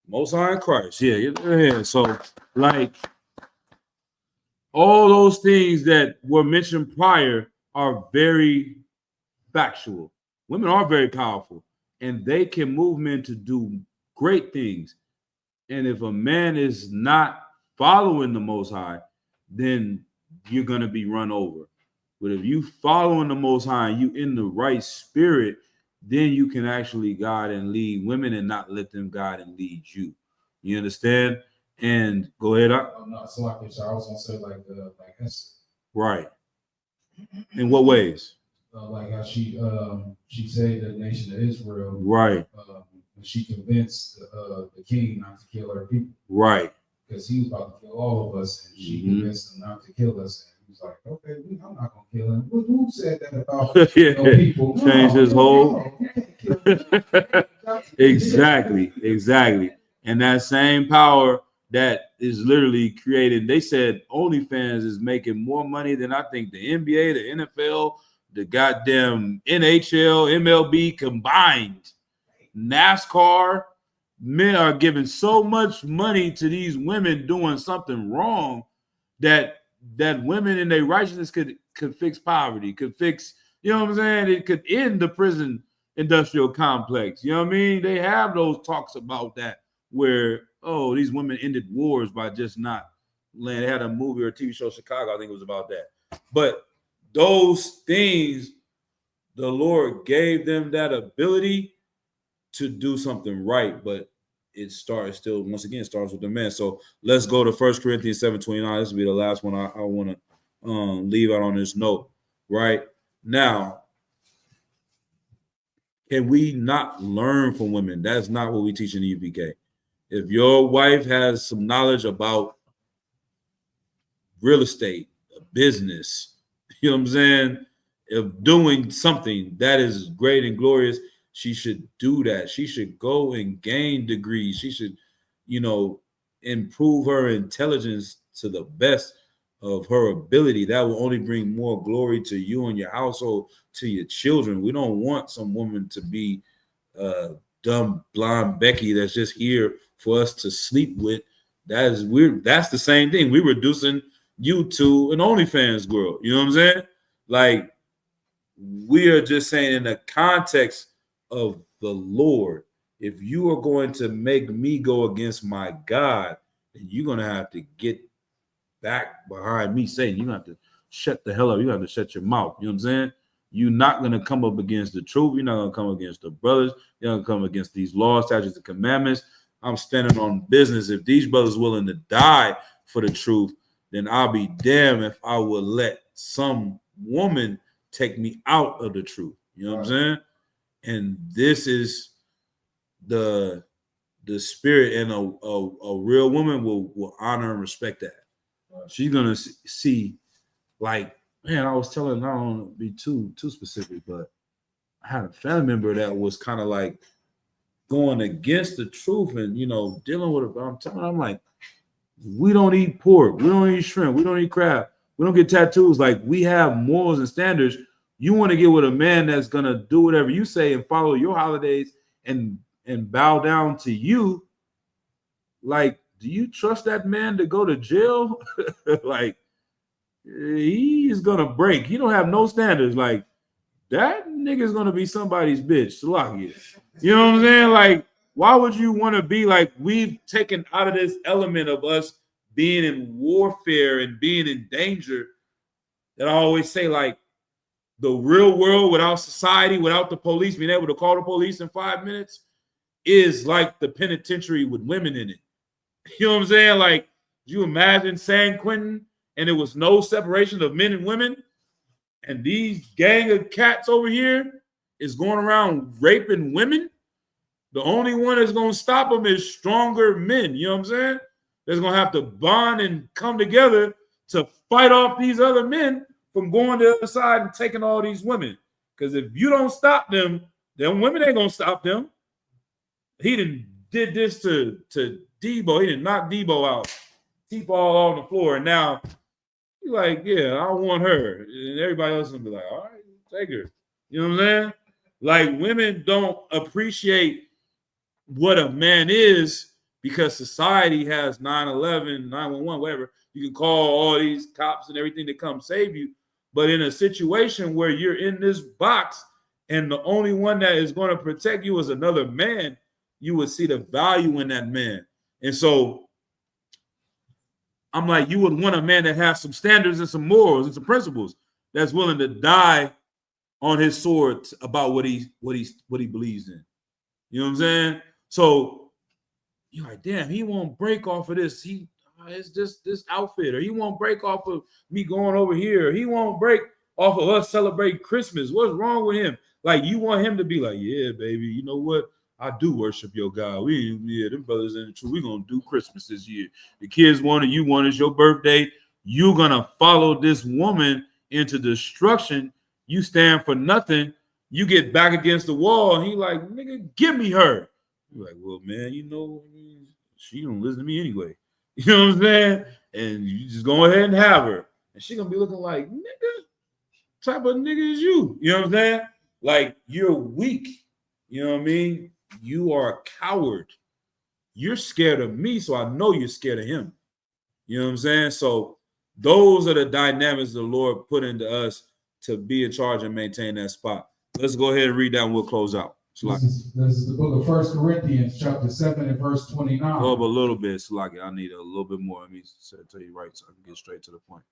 Most High in Christ. Yeah, get their hands. So, like, all those things that were mentioned prior are very factual. Women are very powerful, and they can move men to do great things. And if a man is not following the Most High, then you're going to be run over. But if you following the Most High and you in the right spirit, then you can actually guide and lead women and not let them guide and lead you. You understand? And go ahead. Oh, no, so like I was gonna say like Esther, Right. In what ways? like how she saved the nation of Israel, Right. when she convinced the king not to kill her people, Right. because he was about to kill all of us, and she convinced him not to kill us. And he was like, "Okay, I'm not gonna kill him." Who said that about people? Change his whole. we can't kill him. Exactly. And that same power that is literally created. They said OnlyFans is making more money than I think the NBA, the NFL, the goddamn NHL, MLB combined. NASCAR. Men are giving so much money to these women doing something wrong that women in their righteousness could fix poverty, could fix, you know what I'm saying? It could end the prison industrial complex. You know what I mean? They have those talks about that where, oh, these women ended wars by just not land. They had a movie or a TV show, Chicago, I think it was about that. But those things, the Lord gave them that ability to do something right, but it starts once again starts with the man. So let's go to 1 Corinthians 7:29. This will be the last one I want to leave out on this note. Right now, can we not learn from women? That's not what we teach in the UPK. If your wife has some knowledge about real estate, business, you know what I'm saying, of doing something that is great and glorious, she should do that. She should go and gain degrees. She should, improve her intelligence to the best of her ability. That will only bring more glory to you and your household, to your children. We don't want some woman to be dumb, blind Becky that's just here for us to sleep with. That's the same thing. We're reducing you to an OnlyFans girl. You know what I'm saying? Like, we are just saying in the context of the Lord, if you are going to make me go against my God, then you're going to have to get back behind me, saying you're going to have to shut the hell up. You have to shut your mouth. You know what I'm saying? You're not going to come up against the truth. You're not going to come against the brothers. You're not going to come against these laws, statutes, and commandments. I'm standing on business. If these brothers willing to die for the truth, then I'll be damned if I will let some woman take me out of the truth. You know what I'm saying? And this is the spirit, and a real woman will honor and respect that. She's gonna see, like, man, I was telling, I don't want to be too specific, but I had a family member that was kind of like going against the truth and dealing with it. But I'm telling her, I'm like, we don't eat pork, we don't eat shrimp, we don't eat crab, we don't get tattoos. Like, we have morals and standards. You want to get with a man that's gonna do whatever you say and follow your holidays and bow down to you. Like, do you trust that man to go to jail? Like, he's gonna break. He don't have no standards. Like, that nigga's gonna be somebody's bitch. Salakia. You know what I'm saying? Like, why would you want to be like, we've taken out of this element of us being in warfare and being in danger, that I always say, like, the real world without society, without the police, being able to call the police in 5 minutes, is like the penitentiary with women in it. You know what I'm saying? Like, you imagine San Quentin and there was no separation of men and women, and these gang of cats over here is going around raping women? The only one that's going to stop them is stronger men. You know what I'm saying? That's going to have to bond and come together to fight off these other men from going to the other side and taking all these women. Because if you don't stop them, then women ain't going to stop them. He did this to Debo. He didn't knock Debo out. Teep all on the floor. And now he's like, yeah, I want her. And everybody else is going to be like, all right, take her. You know what I'm saying? Like, women don't appreciate what a man is because society has 911, 911, whatever. You can call all these cops and everything to come save you. But in a situation where you're in this box and the only one that is going to protect you is another man, you would see the value in that man. And so I'm like, you would want a man that has some standards and some morals and some principles, that's willing to die on his sword about what he believes in. You know what I'm saying? So you're like, damn, he won't break off of this. It's just this outfit, or he won't break off of me going over here. Or he won't break off of us celebrating Christmas. What's wrong with him? Like, you want him to be like, yeah, baby, you know what? I do worship your God. Them brothers in the truth. We're gonna do Christmas this year. The kids want it, you want it, it's your birthday. You're gonna follow this woman into destruction. You stand for nothing. You get back against the wall, and he like, nigga, give me her. You're like, well, man, you know, she don't listen to me anyway. You know what I'm saying? And you just go ahead and have her. And she gonna be looking like, nigga, type of nigga is you. You know what I'm saying? Like, you're weak. You know what I mean? You are a coward. You're scared of me, so I know you're scared of him. You know what I'm saying? So those are the dynamics the Lord put into us to be in charge and maintain that spot. Let's go ahead and read that and we'll close out. This is the book of 1 Corinthians, chapter 7 and verse 29. Go up a little bit, Slaki. I need a little bit more. Let me tell you right so I can get straight to the point.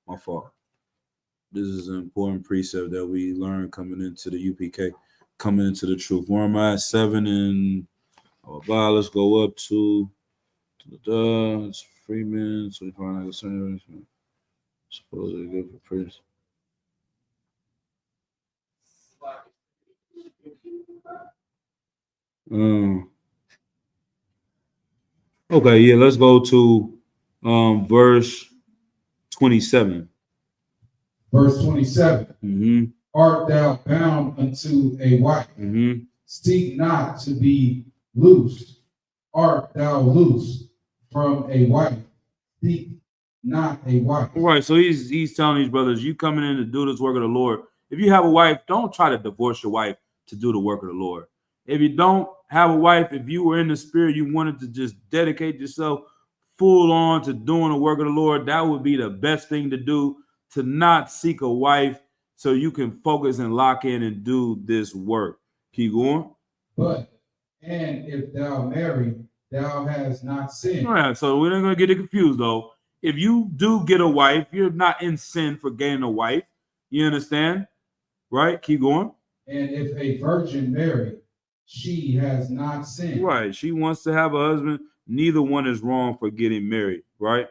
My fault. This is an important precept that we learn coming into the UPK, coming into the truth. Where am I at? 7 and let's go up to it's Freeman. So we find out the supposedly good for priest. Okay, yeah, let's go to verse 27. Verse 27. Mm-hmm. Art thou bound unto a wife? Mm-hmm. Seek not to be loosed. Art thou loose from a wife? Seek not a wife. All right, so he's telling these brothers, you coming in to do this work of the Lord. If you have a wife, don't try to divorce your wife to do the work of the Lord. If you don't have a wife, if you were in the spirit, you wanted to just dedicate yourself full on to doing the work of the Lord, that would be the best thing to do, to not seek a wife so you can focus and lock in and do this work. Keep going. And if thou marry, thou hast not sinned. All right, so we're not going to get it confused, though. If you do get a wife, you're not in sin for getting a wife. You understand? Right? Keep going. And if a virgin marry, she has not sinned. Right. She wants to have a husband. Neither one is wrong for getting married. Right?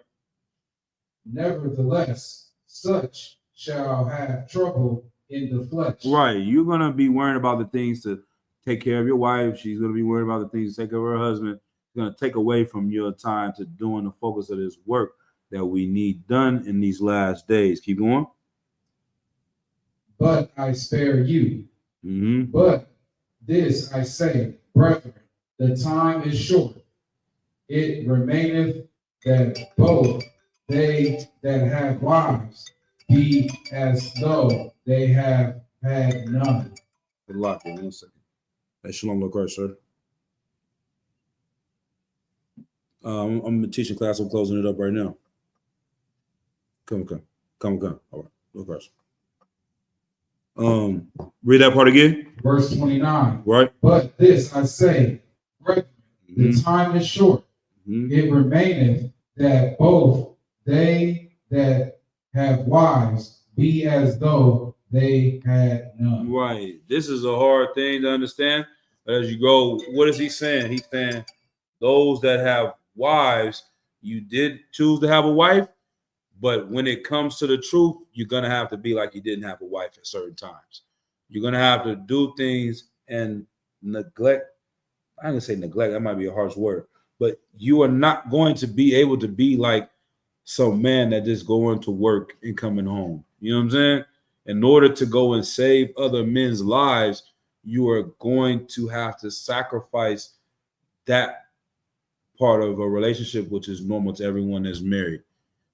Nevertheless, such shall have trouble in the flesh. Right. You're going to be worrying about the things to take care of your wife. She's going to be worried about the things to take care of her husband. It's going to take away from your time to doing the focus of this work that we need done in these last days. Keep going. But I spare you. Mm-hmm. But this I say, brethren, the time is short. It remaineth that both they that have wives be as though they have had none. Good luck. 1 second. Hey, shalom, Lord, sir. I'm teaching class. I'm closing it up right now. Come. All right, Lord, read that part again. Verse 29. Right. But this I say, brethren, the time is short. Mm-hmm. It remaineth that both they that have wives be as though they had none. Right. This is a hard thing to understand. As you go, what is he saying? He's saying those that have wives, you did choose to have a wife, but when it comes to the truth, you're going to have to be like you didn't have a wife at certain times. You're going to have to do things and neglect. I'm going to say neglect. That might be a harsh word, but you are not going to be able to be like some man that just going to work and coming home. You know what I'm saying? In order to go and save other men's lives, you are going to have to sacrifice that part of a relationship, which is normal to everyone that's married,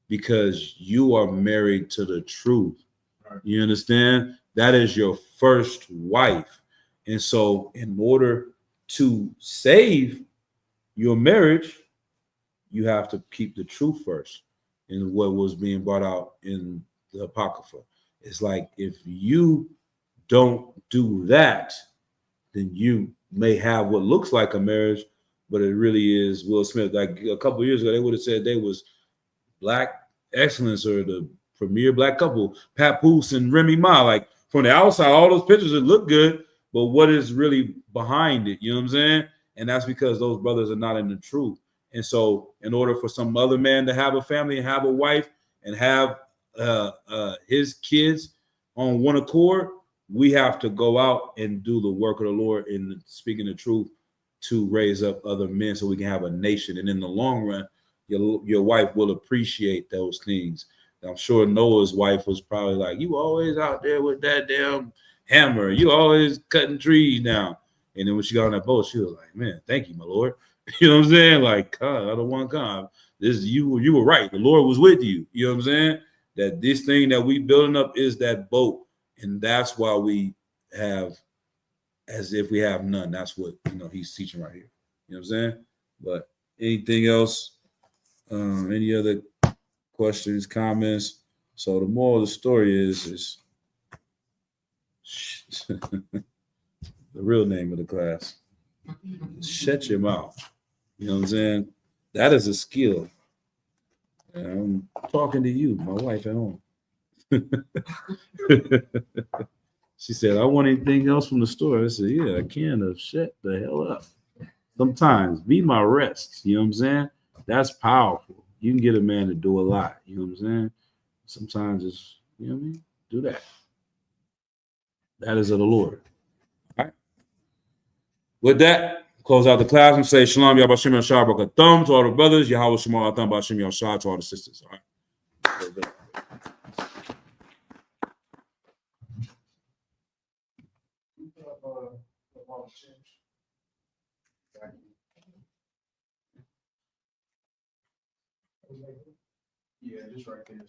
because you are married to the truth. Right. You understand? That is your first wife. And so in order to save your marriage, you have to keep the truth first in what was being brought out in the Apocrypha. It's like, if you don't do that, then you may have what looks like a marriage, but it really is Will Smith. Like a couple of years ago, they would have said they was Black Excellence or the premier Black couple, Papoose and Remy Ma. Like from the outside, all those pictures, it look good, but what is really behind it? You know what I'm saying? And that's because those brothers are not in the truth. And so, in order for some other man to have a family and have a wife and have his kids on one accord, we have to go out and do the work of the Lord in speaking the truth to raise up other men so we can have a nation. And in the long run, your wife will appreciate those things. I'm sure Noah's wife was probably like, you always out there with that damn hammer. You always cutting trees down. And then when she got on that boat, she was like, man, thank you, my Lord. You know what I'm saying? Like, God, I don't want to come. This you were right. The Lord was with you. You know what I'm saying? That this thing that we building up is that boat. And that's why we have as if we have none. That's what he's teaching right here. You know what I'm saying? But anything else? Any other questions, comments? So the moral of the story is the real name of the class. Shut your mouth. You know what I'm saying? That is a skill. And I'm talking to you, my wife at home. She said, I want anything else from the store. I said, yeah, I can. Shut the hell up. Sometimes be my rest. You know what I'm saying? That's powerful. You can get a man to do a lot. You know what I'm saying? Sometimes it's, you know what I mean? Do that. That is of the Lord. All right. With that, close out the class and say Shalom Yabashim Yashar Bakathum to all the brothers. Yahweh Shema Atam Bashim Yashar to all the sisters. All right. Yeah, just right there.